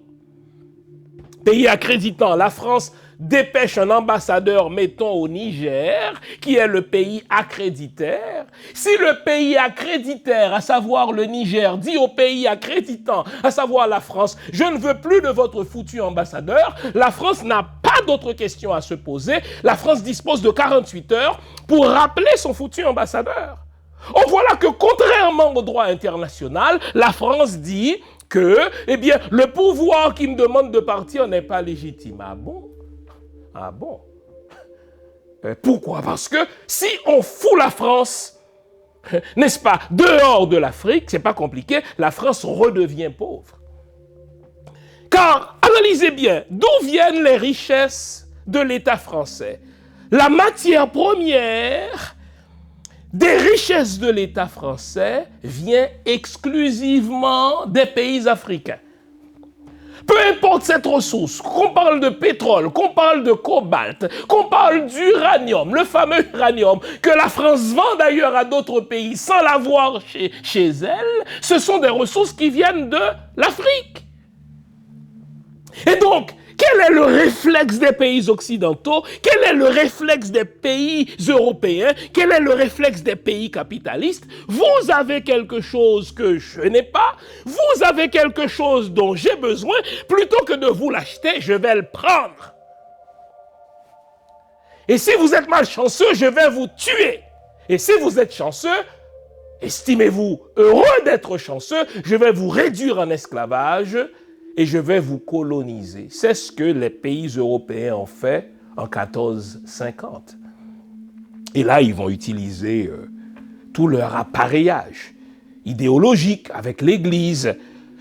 Pays accréditant, la France dépêche un ambassadeur, mettons, au Niger, qui est le pays accréditaire. Si le pays accréditaire, à savoir le Niger, dit au pays accréditant, à savoir la France, je ne veux plus de votre foutu ambassadeur, la France n'a pas d'autre question à se poser. La France dispose de 48 heures pour rappeler son foutu ambassadeur. On voit là que, contrairement au droit international, la France dit que, eh bien, le pouvoir qui me demande de partir n'est pas légitime. Ah bon? Ah bon? Pourquoi? Parce que si on fout la France, n'est-ce pas, dehors de l'Afrique, c'est pas compliqué, la France redevient pauvre. Car, analysez bien, d'où viennent les richesses de l'État français? La matière première des richesses de l'État français vient exclusivement des pays africains. Peu importe cette ressource, qu'on parle de pétrole, qu'on parle de cobalt, qu'on parle d'uranium, le fameux uranium que la France vend d'ailleurs à d'autres pays sans l'avoir chez elle, ce sont des ressources qui viennent de l'Afrique. Et donc, quel est le réflexe des pays occidentaux? Quel est le réflexe des pays européens? Quel est le réflexe des pays capitalistes? Vous avez quelque chose que je n'ai pas, vous avez quelque chose dont j'ai besoin, plutôt que de vous l'acheter, je vais le prendre. Et si vous êtes malchanceux, je vais vous tuer. Et si vous êtes chanceux, estimez-vous heureux d'être chanceux, je vais vous réduire en esclavage et je vais vous coloniser. C'est ce que les pays européens ont fait en 1450. Et là, ils vont utiliser tout leur appareillage idéologique avec l'Église,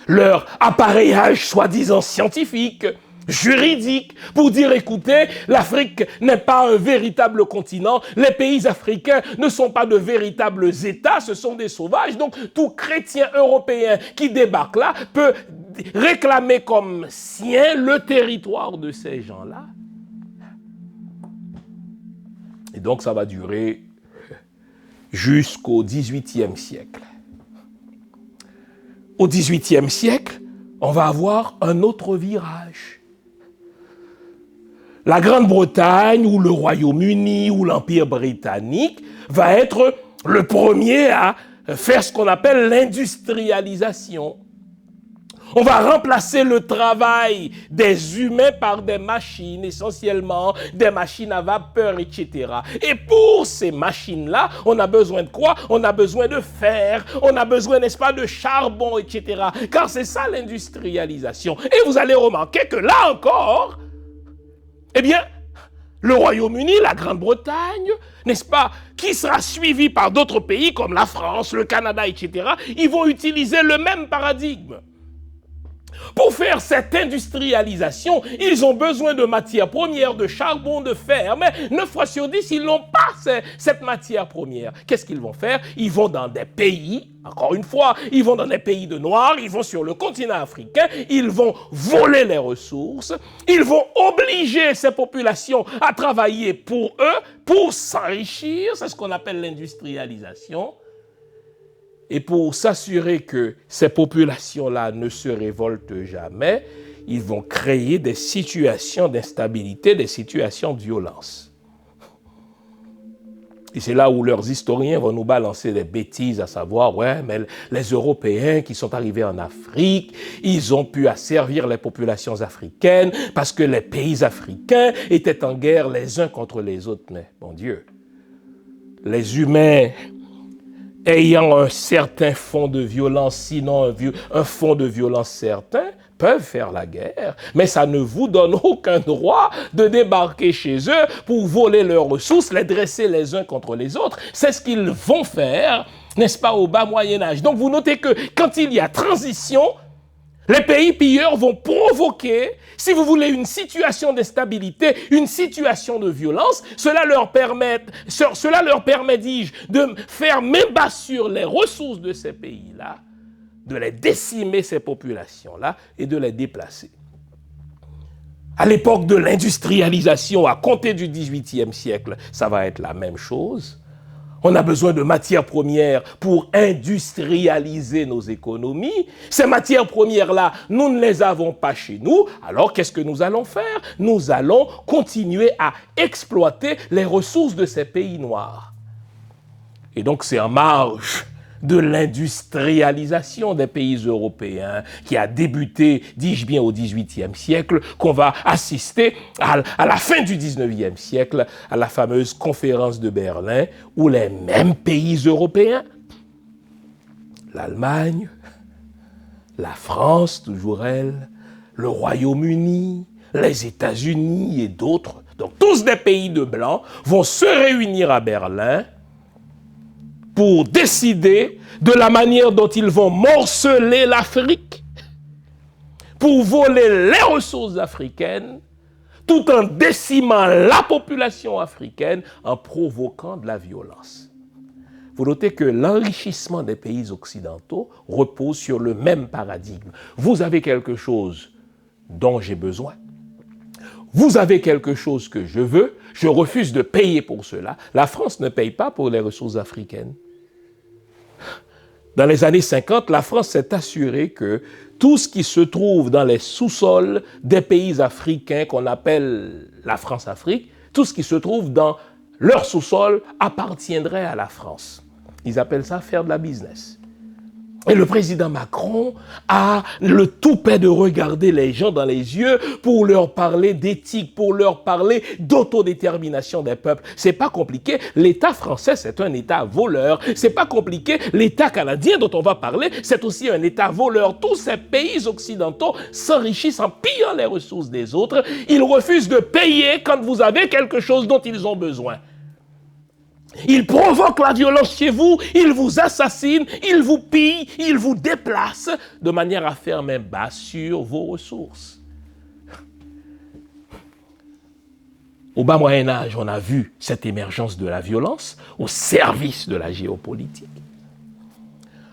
leur appareillage soi-disant scientifique, juridique, pour dire, écoutez, l'Afrique n'est pas un véritable continent, les pays africains ne sont pas de véritables États, ce sont des sauvages, donc tout chrétien européen qui débarque là peut réclamer comme sien le territoire de ces gens-là. Et donc ça va durer jusqu'au XVIIIe siècle. Au XVIIIe siècle, on va avoir un autre virage. La Grande-Bretagne ou le Royaume-Uni ou l'Empire britannique va être le premier à faire ce qu'on appelle l'industrialisation. On va remplacer le travail des humains par des machines, essentiellement des machines à vapeur, etc. Et pour ces machines-là, on a besoin de quoi? On a besoin de fer, on a besoin, n'est-ce pas, de charbon, etc. Car c'est ça l'industrialisation. Et vous allez remarquer que là encore, eh bien, le Royaume-Uni, la Grande-Bretagne, n'est-ce pas, qui sera suivi par d'autres pays comme la France, le Canada, etc., ils vont utiliser le même paradigme. Pour faire cette industrialisation, ils ont besoin de matières premières, de charbon, de fer. Mais 9 fois sur 10, ils n'ont pas cette matière première. Qu'est-ce qu'ils vont faire? Ils vont dans des pays, encore une fois, ils vont dans des pays de noirs, ils vont sur le continent africain, ils vont voler les ressources, ils vont obliger ces populations à travailler pour eux, pour s'enrichir. C'est ce qu'on appelle l'industrialisation. Et pour s'assurer que ces populations-là ne se révoltent jamais, ils vont créer des situations d'instabilité, des situations de violence. Et c'est là où leurs historiens vont nous balancer des bêtises, à savoir, ouais, mais les Européens qui sont arrivés en Afrique, ils ont pu asservir les populations africaines parce que les pays africains étaient en guerre les uns contre les autres. Mais, bon Dieu, les humains ayant un certain fond de violence, sinon un fond de violence certain, peuvent faire la guerre, mais ça ne vous donne aucun droit de débarquer chez eux pour voler leurs ressources, les dresser les uns contre les autres. C'est ce qu'ils vont faire, n'est-ce pas, au bas Moyen-Âge. Donc vous notez que quand il y a transition, les pays pilleurs vont provoquer, si vous voulez, une situation d'instabilité, une situation de violence. Cela leur permet, dis-je, de faire main basse sur les ressources de ces pays-là, de les décimer, ces populations-là, et de les déplacer. À l'époque de l'industrialisation, à compter du XVIIIe siècle, ça va être la même chose. On a besoin de matières premières pour industrialiser nos économies. Ces matières premières-là, nous ne les avons pas chez nous. Alors, qu'est-ce que nous allons faire? Nous allons continuer à exploiter les ressources de ces pays noirs. Et donc, c'est en marge de l'industrialisation des pays européens qui a débuté, dis-je bien, au XVIIIe siècle, qu'on va assister à la fin du XIXe siècle, à la fameuse conférence de Berlin, où les mêmes pays européens, l'Allemagne, la France, toujours elle, le Royaume-Uni, les États-Unis et d'autres, donc tous des pays de blancs, vont se réunir à Berlin pour décider de la manière dont ils vont morceler l'Afrique, pour voler les ressources africaines, tout en décimant la population africaine, en provoquant de la violence. Vous notez que l'enrichissement des pays occidentaux repose sur le même paradigme. Vous avez quelque chose dont j'ai besoin. Vous avez quelque chose que je veux, je refuse de payer pour cela. La France ne paye pas pour les ressources africaines. Dans les années 50, la France s'est assurée que tout ce qui se trouve dans les sous-sols des pays africains qu'on appelle la France-Afrique, tout ce qui se trouve dans leur sous-sol appartiendrait à la France. Ils appellent ça faire de la business. Et le président Macron a le toupet de regarder les gens dans les yeux pour leur parler d'éthique, pour leur parler d'autodétermination des peuples. C'est pas compliqué. L'État français, c'est un État voleur. C'est pas compliqué. L'État canadien dont on va parler, c'est aussi un État voleur. Tous ces pays occidentaux s'enrichissent en pillant les ressources des autres. Ils refusent de payer quand vous avez quelque chose dont ils ont besoin. Ils provoquent la violence chez vous, ils vous assassinent, ils vous pillent, ils vous déplacent de manière à faire main basse sur vos ressources. Au bas Moyen-Âge, on a vu cette émergence de la violence au service de la géopolitique.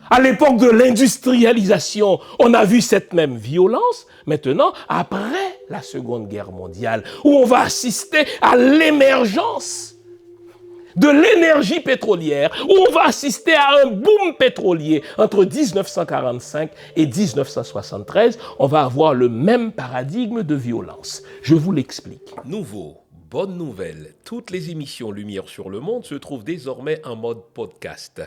À l'époque de l'industrialisation, on a vu cette même violence. Maintenant, après la Seconde Guerre mondiale, où on va assister à l'émergence de l'énergie pétrolière, où on va assister à un boom pétrolier entre 1945 et 1973, on va avoir le même paradigme de violence. Je vous l'explique. Nouveau, bonne nouvelle, toutes les émissions Lumière sur le monde se trouvent désormais en mode podcast.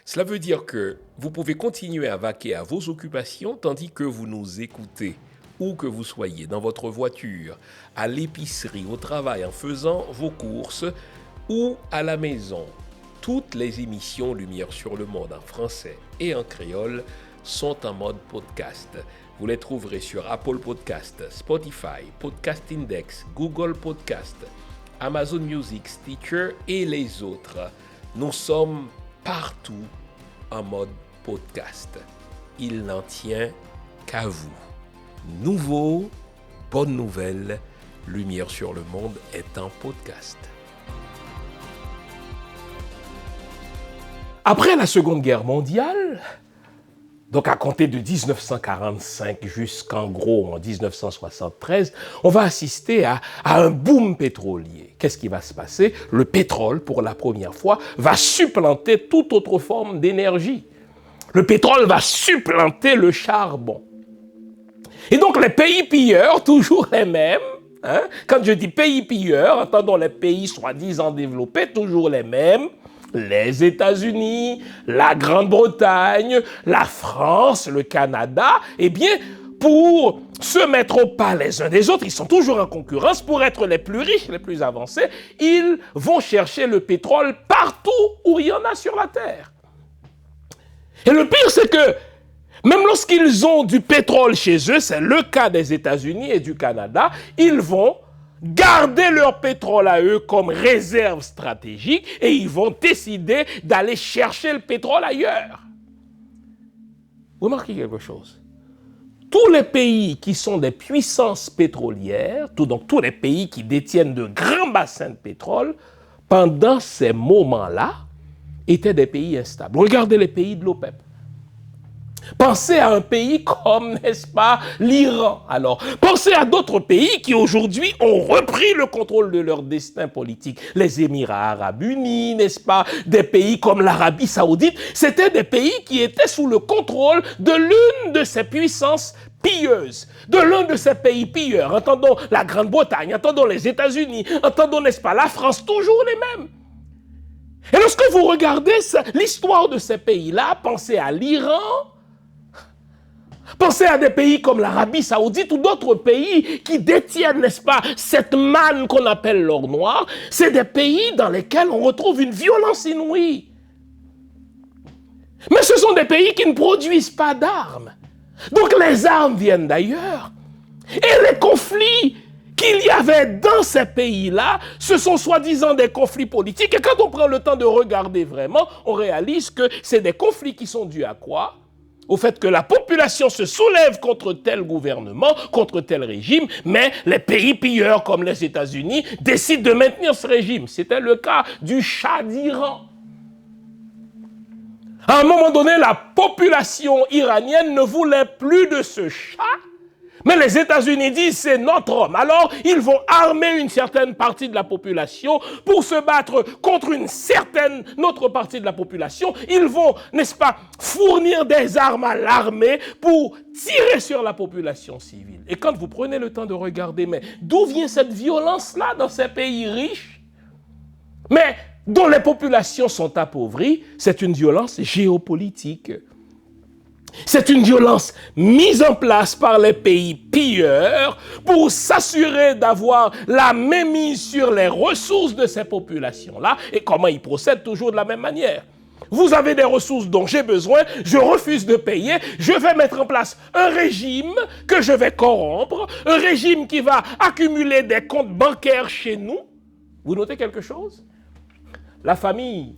Cela veut dire que vous pouvez continuer à vaquer à vos occupations tandis que vous nous écoutez. Où que vous soyez, dans votre voiture, à l'épicerie, au travail, en faisant vos courses, ou à la maison. Toutes les émissions Lumière sur le monde en français et en créole sont en mode podcast. Vous les trouverez sur Apple Podcast, Spotify, Podcast Index, Google Podcast, Amazon Music, Stitcher et les autres. Nous sommes partout en mode podcast. Il n'en tient qu'à vous. Nouveau, bonne nouvelle, Lumière sur le monde est en podcast. Après la Seconde Guerre mondiale, donc à compter de 1945 jusqu'en gros en 1973, on va assister à un boom pétrolier. Qu'est-ce qui va se passer? Le pétrole, pour la première fois, va supplanter toute autre forme d'énergie. Le pétrole va supplanter le charbon. Et donc les pays pilleurs, toujours les mêmes, quand je dis pays pilleurs, entendons les pays soi-disant développés, toujours les mêmes, les États-Unis, la Grande-Bretagne, la France, le Canada, eh bien, pour se mettre au pas les uns des autres, ils sont toujours en concurrence, pour être les plus riches, les plus avancés, ils vont chercher le pétrole partout où il y en a sur la Terre. Et le pire, c'est que même lorsqu'ils ont du pétrole chez eux, c'est le cas des États-Unis et du Canada, ils vont garder leur pétrole à eux comme réserve stratégique et ils vont décider d'aller chercher le pétrole ailleurs. Vous remarquez quelque chose? Tous les pays qui sont des puissances pétrolières, donc tous les pays qui détiennent de grands bassins de pétrole, pendant ces moments-là, étaient des pays instables. Regardez les pays de l'OPEP. Pensez à un pays comme, n'est-ce pas, l'Iran. Alors, pensez à d'autres pays qui aujourd'hui ont repris le contrôle de leur destin politique. Les Émirats arabes unis, n'est-ce pas, des pays comme l'Arabie saoudite. C'était des pays qui étaient sous le contrôle de l'une de ces puissances pilleuses, de l'un de ces pays pilleurs. Entendons la Grande-Bretagne, entendons les États-Unis, entendons, n'est-ce pas, la France, toujours les mêmes. Et lorsque vous regardez l'histoire de ces pays-là, pensez à l'Iran, pensez à des pays comme l'Arabie saoudite ou d'autres pays qui détiennent, n'est-ce pas, cette manne qu'on appelle l'or noir. C'est des pays dans lesquels on retrouve une violence inouïe. Mais ce sont des pays qui ne produisent pas d'armes. Donc les armes viennent d'ailleurs. Et les conflits qu'il y avait dans ces pays-là, ce sont soi-disant des conflits politiques. Et quand on prend le temps de regarder vraiment, on réalise que c'est des conflits qui sont dus à quoi? Au fait que la population se soulève contre tel gouvernement, contre tel régime, mais les pays pilleurs comme les États-Unis décident de maintenir ce régime. C'était le cas du Shah d'Iran. À un moment donné, la population iranienne ne voulait plus de ce Shah, Mais les États-Unis disent c'est notre homme. Alors, ils vont armer une certaine partie de la population pour se battre contre une certaine autre partie de la population. Ils vont, n'est-ce pas, fournir des armes à l'armée pour tirer sur la population civile. Et quand vous prenez le temps de regarder, mais d'où vient cette violence-là dans ces pays riches, mais dont les populations sont appauvries, c'est une violence géopolitique. C'est une violence mise en place par les pays pilleurs pour s'assurer d'avoir la mainmise sur les ressources de ces populations-là. Et comment ils procèdent? Toujours de la même manière. Vous avez des ressources dont j'ai besoin, je refuse de payer, je vais mettre en place un régime que je vais corrompre, un régime qui va accumuler des comptes bancaires chez nous. Vous notez quelque chose? La famille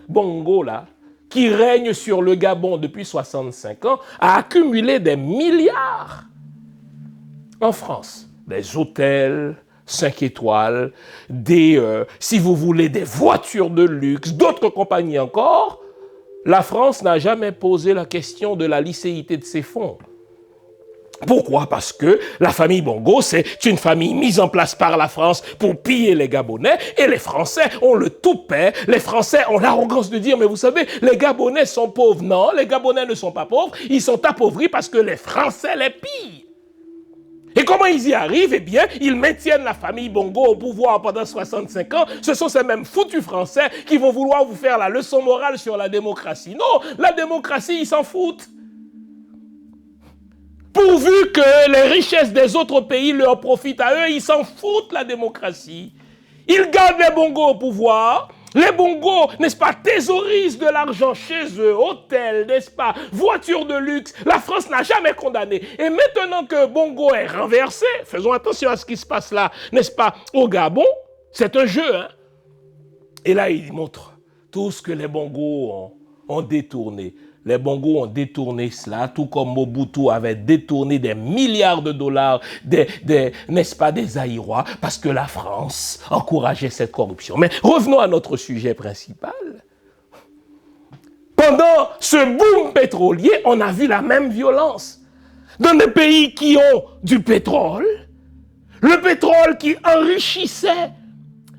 Bongo, là, qui règne sur le Gabon depuis 65 ans, a accumulé des milliards en France. Des hôtels 5 étoiles, si vous voulez, des voitures de luxe, d'autres compagnies encore. La France n'a jamais posé la question de la licéité de ses fonds. Pourquoi? Parce que la famille Bongo, c'est une famille mise en place par la France pour piller les Gabonais, et les Français ont le toupet. Les Français ont l'arrogance de dire, mais vous savez, les Gabonais sont pauvres. Non, les Gabonais ne sont pas pauvres, ils sont appauvris parce que les Français les pillent. Et comment ils y arrivent? Eh bien, ils maintiennent la famille Bongo au pouvoir pendant 65 ans. Ce sont ces mêmes foutus Français qui vont vouloir vous faire la leçon morale sur la démocratie. Non, la démocratie, ils s'en foutent. Pourvu que les richesses des autres pays leur profitent à eux, ils s'en foutent, la démocratie. Ils gardent les Bongos au pouvoir. Les Bongos, n'est-ce pas, thésaurisent de l'argent chez eux, hôtels, n'est-ce pas, voitures de luxe. La France n'a jamais condamné. Et maintenant que Bongo est renversé, faisons attention à ce qui se passe là, n'est-ce pas, au Gabon, c'est un jeu, hein. Et là, il montre tout ce que les Bongos ont détourné. Les Bongos ont détourné cela, tout comme Mobutu avait détourné des milliards de dollars, n'est-ce pas, des Zaïrois, parce que la France encourageait cette corruption. Mais revenons à notre sujet principal. Pendant ce boom pétrolier, on a vu la même violence. Dans des pays qui ont du pétrole, le pétrole qui enrichissait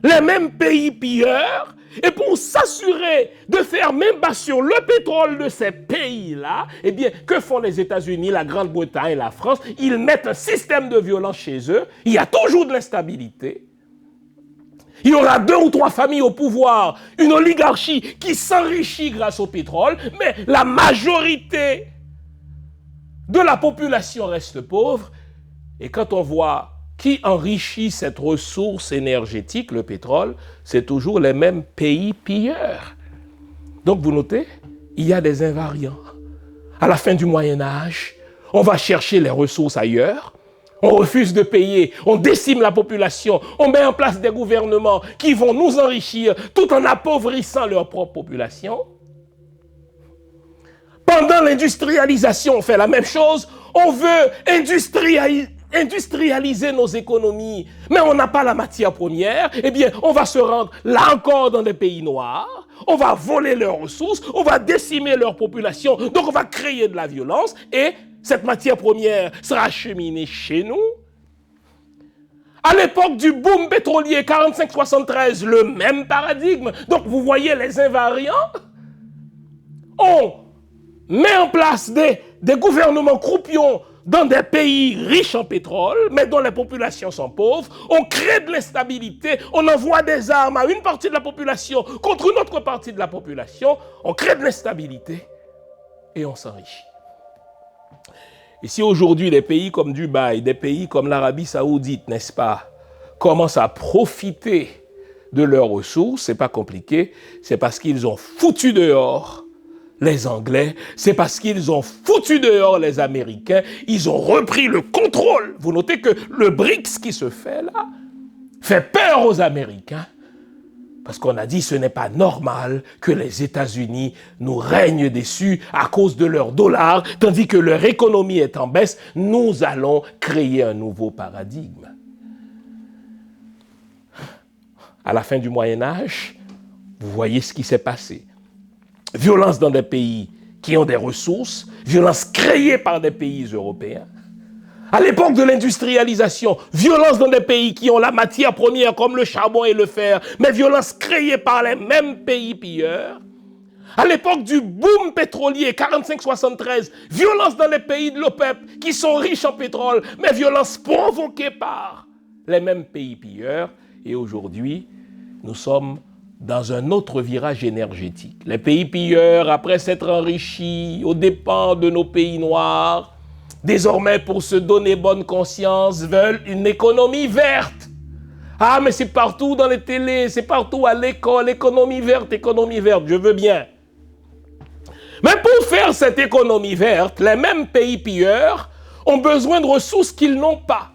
les mêmes pays pilleurs, et pour s'assurer de faire main basse sur le pétrole de ces pays-là, eh bien, que font les États-Unis, la Grande-Bretagne et la France? Ils mettent un système de violence chez eux. Il y a toujours de l'instabilité. Il y aura 2 ou 3 familles au pouvoir, une oligarchie qui s'enrichit grâce au pétrole, mais la majorité de la population reste pauvre. Et quand on voit qui enrichit cette ressource énergétique, le pétrole, c'est toujours les mêmes pays pilleurs. Donc vous notez, il y a des invariants. À la fin du Moyen-Âge, on va chercher les ressources ailleurs, on refuse de payer, on décime la population, on met en place des gouvernements qui vont nous enrichir tout en appauvrissant leur propre population. Pendant l'industrialisation, on fait la même chose, on veut industrialiser nos économies, mais on n'a pas la matière première, eh bien, on va se rendre là encore dans des pays noirs, on va voler leurs ressources, on va décimer leur population, donc on va créer de la violence, et cette matière première sera acheminée chez nous. À l'époque du boom pétrolier 45-73, le même paradigme. Donc vous voyez les invariants. On met en place des gouvernements croupions dans des pays riches en pétrole, mais dont les populations sont pauvres. On crée de l'instabilité, on envoie des armes à une partie de la population contre une autre partie de la population. On crée de l'instabilité et on s'enrichit. Et si aujourd'hui des pays comme Dubaï, des pays comme l'Arabie Saoudite, n'est-ce pas, commencent à profiter de leurs ressources, c'est pas compliqué, c'est parce qu'ils ont foutu dehors les Anglais, c'est parce qu'ils ont foutu dehors les Américains, ils ont repris le contrôle. Vous notez que le BRICS qui se fait là, fait peur aux Américains, parce qu'on a dit ce n'est pas normal que les États-Unis nous règnent dessus à cause de leur dollar, tandis que leur économie est en baisse. Nous allons créer un nouveau paradigme. À la fin du Moyen-Âge, vous voyez ce qui s'est passé. Violence dans des pays qui ont des ressources, violence créée par des pays européens. À l'époque de l'industrialisation, violence dans des pays qui ont la matière première comme le charbon et le fer, mais violence créée par les mêmes pays pilleurs. À l'époque du boom pétrolier 45-73, violence dans les pays de l'OPEP qui sont riches en pétrole, mais violence provoquée par les mêmes pays pilleurs. Et aujourd'hui, nous sommes dans un autre virage énergétique. Les pays pilleurs, après s'être enrichis aux dépens de nos pays noirs, désormais pour se donner bonne conscience, veulent une économie verte. Ah, mais c'est partout dans les télés, c'est partout à l'école, économie verte, je veux bien. Mais pour faire cette économie verte, les mêmes pays pilleurs ont besoin de ressources qu'ils n'ont pas.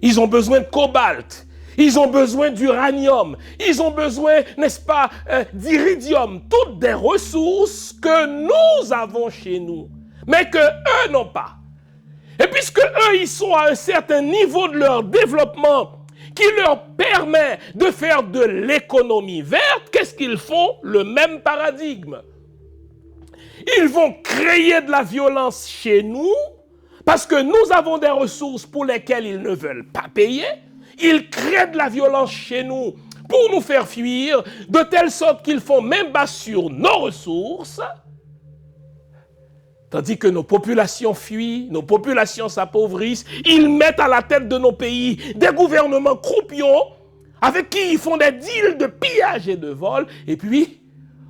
Ils ont besoin de cobalt, ils ont besoin d'uranium, ils ont besoin, n'est-ce pas, d'iridium, toutes des ressources que nous avons chez nous, mais que eux n'ont pas. Et puisque eux, ils sont à un certain niveau de leur développement qui leur permet de faire de l'économie verte, qu'est-ce qu'ils font? Le même paradigme. Ils vont créer de la violence chez nous parce que nous avons des ressources pour lesquelles ils ne veulent pas payer. Ils créent de la violence chez nous pour nous faire fuir, de telle sorte qu'ils font même bas sur nos ressources. Tandis que nos populations fuient, nos populations s'appauvrissent, ils mettent à la tête de nos pays des gouvernements croupions avec qui ils font des deals de pillage et de vol. Et puis,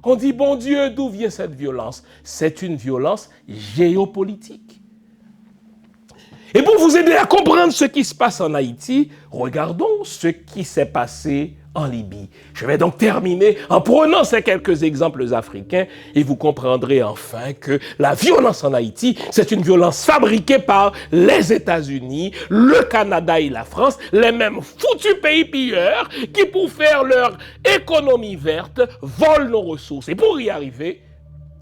on dit, bon Dieu, d'où vient cette violence? C'est une violence géopolitique. Et pour vous aider à comprendre ce qui se passe en Haïti, regardons ce qui s'est passé en Libye. Je vais donc terminer en prenant ces quelques exemples africains et vous comprendrez enfin que la violence en Haïti, c'est une violence fabriquée par les États-Unis, le Canada et la France, les mêmes foutus pays pilleurs qui, pour faire leur économie verte, volent nos ressources. Et pour y arriver,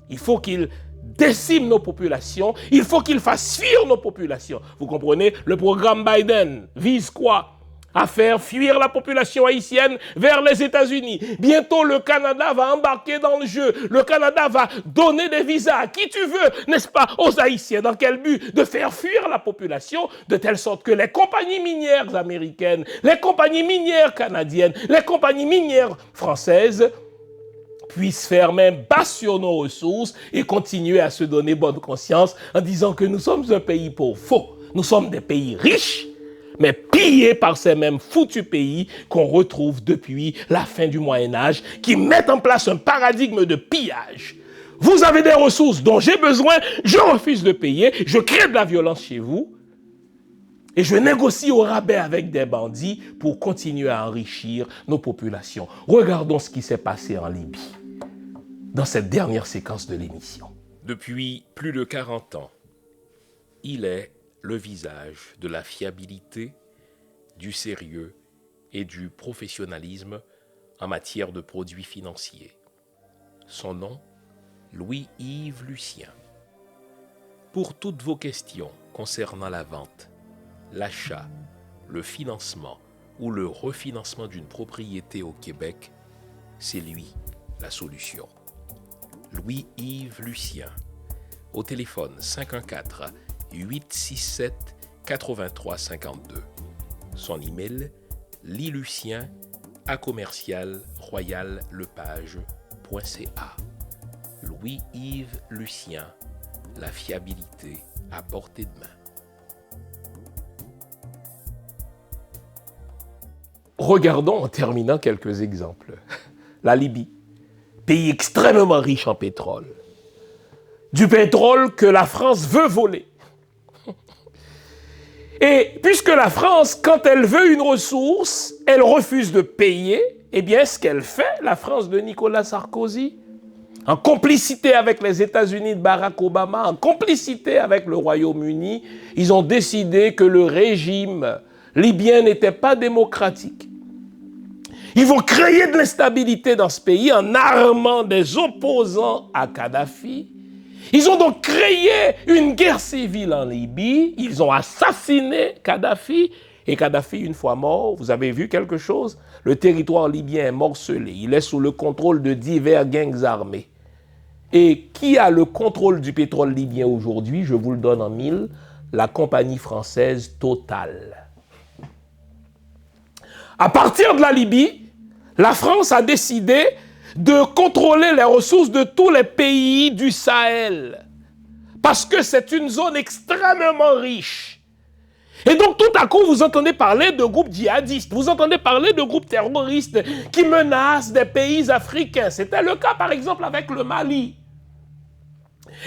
il faut qu'ils déciment nos populations, il faut qu'ils fassent fuir nos populations. Vous comprenez? Le programme Biden vise quoi? À faire fuir la population haïtienne vers les États-Unis. Bientôt, le Canada va embarquer dans le jeu. Le Canada va donner des visas à qui tu veux, n'est-ce pas, aux Haïtiens. Dans quel but? De faire fuir la population, de telle sorte que les compagnies minières américaines, les compagnies minières canadiennes, les compagnies minières françaises puissent faire même bas sur nos ressources et continuer à se donner bonne conscience en disant que nous sommes un pays pauvre. Faux. Nous sommes des pays riches, mais pillés par ces mêmes foutus pays qu'on retrouve depuis la fin du Moyen-Âge, qui mettent en place un paradigme de pillage. Vous avez des ressources dont j'ai besoin, je refuse de payer, je crée de la violence chez vous, et je négocie au rabais avec des bandits pour continuer à enrichir nos populations. Regardons ce qui s'est passé en Libye, dans cette dernière séquence de l'émission. Depuis plus de 40 ans, il est le visage de la fiabilité, du sérieux et du professionnalisme en matière de produits financiers. Son nom, Louis-Yves Lucien. Pour toutes vos questions concernant la vente, l'achat, le financement ou le refinancement d'une propriété au Québec, c'est lui la solution. Louis-Yves Lucien, au téléphone 514-867-8352. Son email, lilucien@royallepage.ca. Louis-Yves Lucien, la fiabilité à portée de main. Regardons en terminant quelques exemples. La Libye, pays extrêmement riche en pétrole. Du pétrole que la France veut voler. Et puisque la France, quand elle veut une ressource, elle refuse de payer, eh bien, ce qu'elle fait, la France de Nicolas Sarkozy, en complicité avec les États-Unis de Barack Obama, en complicité avec le Royaume-Uni, ils ont décidé que le régime libyen n'était pas démocratique. Ils vont créer de l'instabilité dans ce pays en armant des opposants à Kadhafi. Ils ont donc créé une guerre civile en Libye. Ils ont assassiné Kadhafi. Et Kadhafi, une fois mort, vous avez vu quelque chose? Le territoire libyen est morcelé. Il est sous le contrôle de divers gangs armés. Et qui a le contrôle du pétrole libyen aujourd'hui? Je vous le donne en mille. la compagnie française Total. À partir de la Libye, la France a décidé de contrôler les ressources de tous les pays du Sahel. Parce que c'est une zone extrêmement riche. Et donc tout à coup, vous entendez parler de groupes djihadistes, vous entendez parler de groupes terroristes qui menacent des pays africains. C'était le cas par exemple avec le Mali.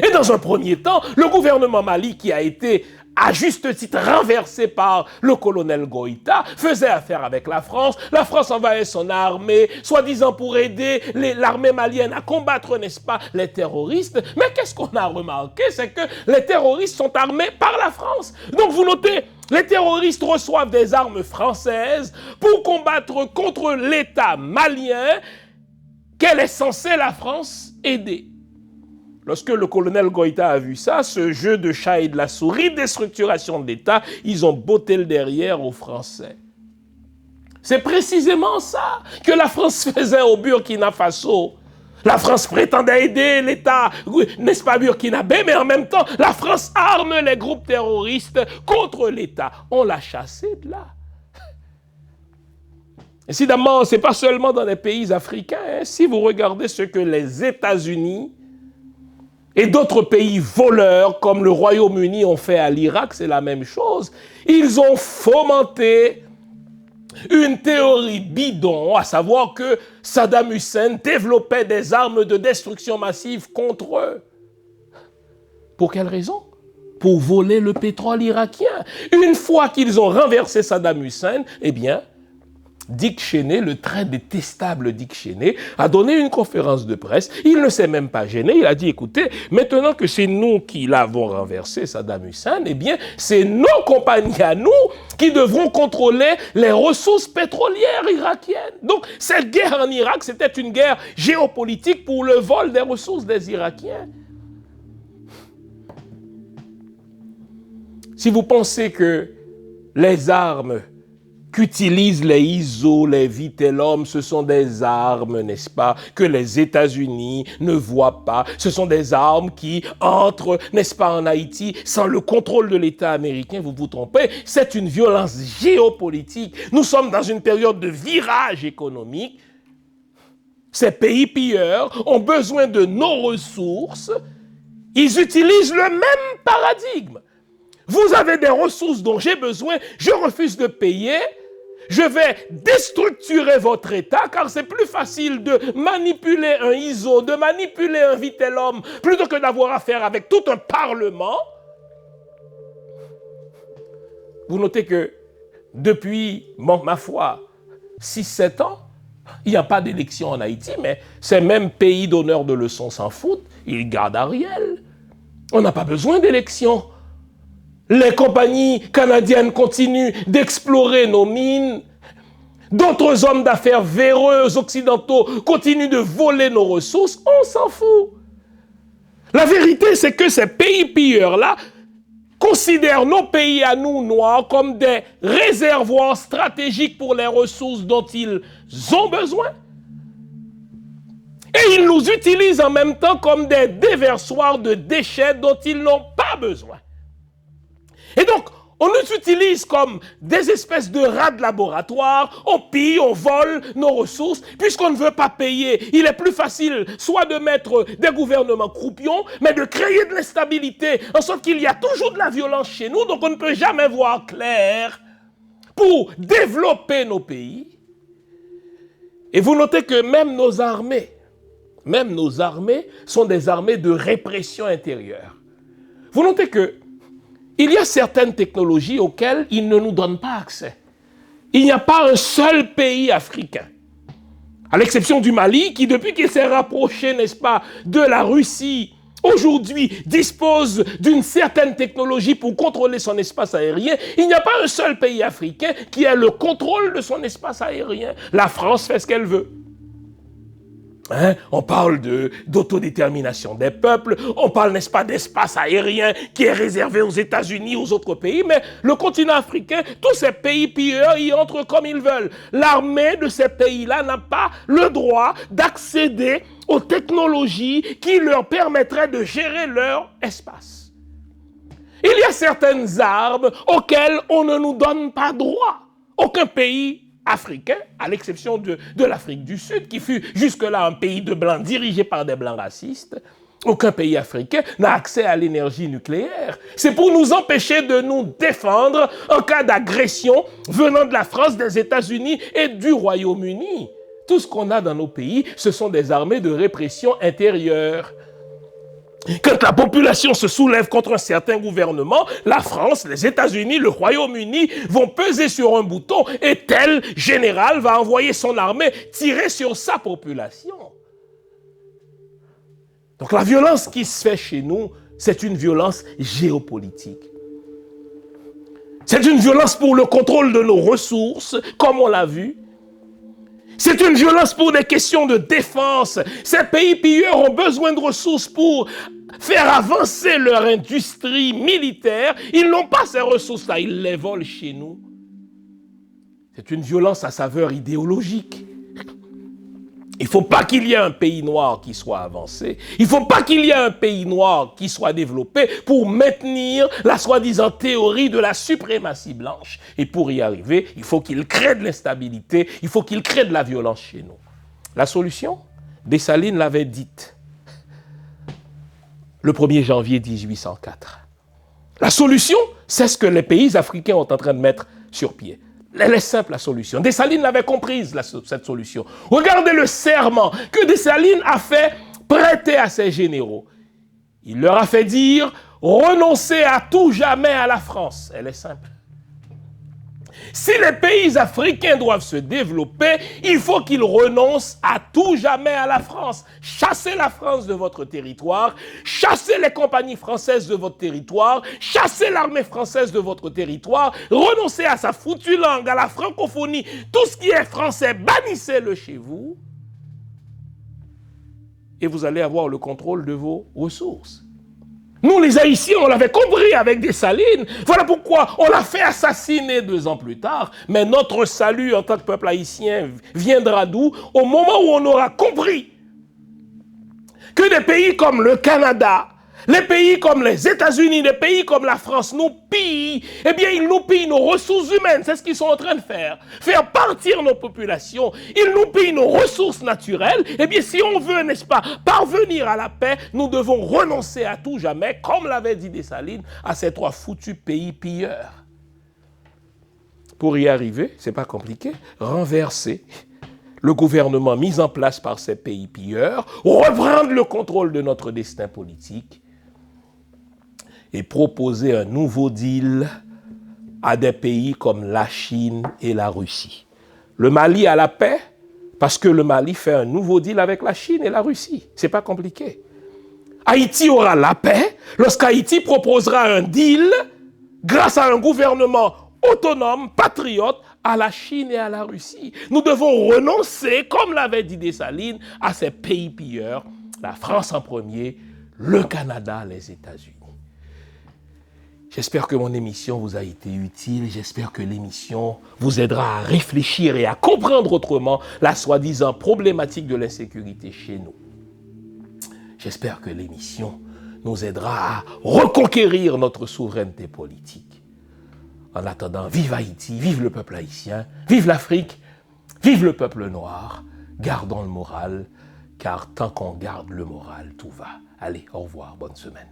Et dans un premier temps, le gouvernement Mali qui a été à juste titre renversé par le colonel Goïta, faisait affaire avec la France. La France envoyait son armée, soi-disant pour aider l'armée malienne à combattre, n'est-ce pas, les terroristes. Mais qu'est-ce qu'on a remarqué, c'est que les terroristes sont armés par la France. Donc vous notez, les terroristes reçoivent des armes françaises pour combattre contre l'État malien qu'elle est censée, la France, aider. Lorsque le colonel Goïta a vu ça, ce jeu de chat et de la souris, déstructuration de l'État, ils ont botté le derrière aux Français. C'est précisément ça que la France faisait au Burkina Faso. La France prétendait aider l'État, n'est-ce pas, burkinabé, mais en même temps, la France arme les groupes terroristes contre l'État. On l'a chassé de là. Évidemment, ce n'est pas seulement dans les pays africains. Hein. Si vous regardez ce que les États-Unis et d'autres pays voleurs comme le Royaume-Uni ont fait à l'Irak, c'est la même chose. Ils ont fomenté une théorie bidon, à savoir que Saddam Hussein développait des armes de destruction massive contre eux. Pour quelle raison? Pour voler le pétrole irakien. Une fois qu'ils ont renversé Saddam Hussein, eh bien, Dick Cheney, le très détestable Dick Cheney, a donné une conférence de presse. Il ne s'est même pas gêné. Il a dit, écoutez, maintenant que c'est nous qui l'avons renversé, Saddam Hussein, eh bien, c'est nos compagnies à nous qui devront contrôler les ressources pétrolières irakiennes. Donc, cette guerre en Irak, c'était une guerre géopolitique pour le vol des ressources des Irakiens. Si vous pensez que les armes qu'utilisent les ISO, les Vitellum, ce sont des armes, n'est-ce pas, que les États-Unis ne voient pas. Ce sont des armes qui entrent, n'est-ce pas, en Haïti sans le contrôle de l'État américain. Vous vous trompez, c'est une violence géopolitique. Nous sommes dans une période de virage économique. Ces pays pilleurs ont besoin de nos ressources. Ils utilisent le même paradigme. Vous avez des ressources dont j'ai besoin, je refuse de payer. Je vais déstructurer votre État car c'est plus facile de manipuler un ISO, de manipuler un Vitellum, plutôt que d'avoir affaire avec tout un parlement. Vous notez que depuis, ma foi, 6-7 ans, il n'y a pas d'élection en Haïti, mais ces mêmes pays donneurs de leçons s'en foutent. Ils gardent Ariel. On n'a pas besoin d'élection. Les compagnies canadiennes continuent d'explorer nos mines. D'autres hommes d'affaires véreux occidentaux continuent de voler nos ressources. On s'en fout. La vérité, c'est que ces pays pilleurs-là considèrent nos pays à nous, noirs, comme des réservoirs stratégiques pour les ressources dont ils ont besoin. Et ils nous utilisent en même temps comme des déversoirs de déchets dont ils n'ont pas besoin. Et donc, on nous utilise comme des espèces de rats de laboratoire, on pille, on vole nos ressources, puisqu'on ne veut pas payer. Il est plus facile soit de mettre des gouvernements croupions, mais de créer de l'instabilité, en sorte qu'il y a toujours de la violence chez nous, donc on ne peut jamais voir clair pour développer nos pays. Et vous notez que même nos armées sont des armées de répression intérieure. Vous notez que il y a certaines technologies auxquelles ils ne nous donnent pas accès. Il n'y a pas un seul pays africain, à l'exception du Mali, qui depuis qu'il s'est rapproché, n'est-ce pas, de la Russie, aujourd'hui dispose d'une certaine technologie pour contrôler son espace aérien. Il n'y a pas un seul pays africain qui ait le contrôle de son espace aérien. La France fait ce qu'elle veut. Hein? On parle d'autodétermination des peuples, on parle, n'est-ce pas, d'espace aérien qui est réservé aux États-Unis, aux autres pays, mais le continent africain, tous ces pays pilleurs y entrent comme ils veulent. L'armée de ces pays-là n'a pas le droit d'accéder aux technologies qui leur permettraient de gérer leur espace. Il y a certaines armes auxquelles on ne nous donne pas droit. Aucun pays africain, à l'exception de l'Afrique du Sud, qui fut jusque-là un pays de blancs dirigé par des blancs racistes, aucun pays africain n'a accès à l'énergie nucléaire. C'est pour nous empêcher de nous défendre en cas d'agression venant de la France, des États-Unis et du Royaume-Uni. Tout ce qu'on a dans nos pays, ce sont des armées de répression intérieure. Quand la population se soulève contre un certain gouvernement, la France, les États-Unis, le Royaume-Uni vont peser sur un bouton et tel général va envoyer son armée tirer sur sa population. Donc la violence qui se fait chez nous, c'est une violence géopolitique. C'est une violence pour le contrôle de nos ressources, comme on l'a vu. C'est une violence pour des questions de défense. Ces pays pilleurs ont besoin de ressources pour faire avancer leur industrie militaire. Ils n'ont pas ces ressources-là, ils les volent chez nous. C'est une violence à saveur idéologique. Il ne faut pas qu'il y ait un pays noir qui soit avancé. Il ne faut pas qu'il y ait un pays noir qui soit développé pour maintenir la soi-disant théorie de la suprématie blanche. Et pour y arriver, il faut qu'il crée de l'instabilité, il faut qu'il crée de la violence chez nous. La solution, Dessalines l'avait dite le 1er janvier 1804. La solution, c'est ce que les pays africains sont en train de mettre sur pied. Elle est simple, la solution. Dessalines l'avait comprise, cette solution. Regardez le serment que Dessalines a fait prêter à ses généraux. Il leur a fait dire, renoncez à tout jamais à la France. Elle est simple. Si les pays africains doivent se développer, il faut qu'ils renoncent à tout jamais à la France. Chassez la France de votre territoire, chassez les compagnies françaises de votre territoire, chassez l'armée française de votre territoire, renoncez à sa foutue langue, à la francophonie, tout ce qui est français, bannissez-le chez vous et vous allez avoir le contrôle de vos ressources. Nous, les Haïtiens, on l'avait compris avec Dessalines. Voilà pourquoi on l'a fait assassiner 2 ans plus tard. Mais notre salut en tant que peuple haïtien viendra d'où? Au moment où on aura compris que des pays comme le Canada, les pays comme les États-Unis, des pays comme la France nous pillent, eh bien, ils nous pillent nos ressources humaines. C'est ce qu'ils sont en train de faire. Faire partir nos populations. Ils nous pillent nos ressources naturelles. Eh bien, si on veut, n'est-ce pas, parvenir à la paix, nous devons renoncer à tout jamais, comme l'avait dit Dessalines, à ces 3 foutus pays pilleurs. Pour y arriver, c'est pas compliqué, renverser le gouvernement mis en place par ces pays pilleurs, reprendre le contrôle de notre destin politique, et proposer un nouveau deal à des pays comme la Chine et la Russie. Le Mali a la paix parce que le Mali fait un nouveau deal avec la Chine et la Russie. C'est pas compliqué. Haïti aura la paix lorsqu'Haïti proposera un deal grâce à un gouvernement autonome, patriote, à la Chine et à la Russie. Nous devons renoncer, comme l'avait dit Dessalines, à ces pays pilleurs, la France en premier, le Canada, les États-Unis. J'espère que mon émission vous a été utile. J'espère que l'émission vous aidera à réfléchir et à comprendre autrement la soi-disant problématique de l'insécurité chez nous. J'espère que l'émission nous aidera à reconquérir notre souveraineté politique. En attendant, vive Haïti, vive le peuple haïtien, vive l'Afrique, vive le peuple noir. Gardons le moral, car tant qu'on garde le moral, tout va. Allez, au revoir, bonne semaine.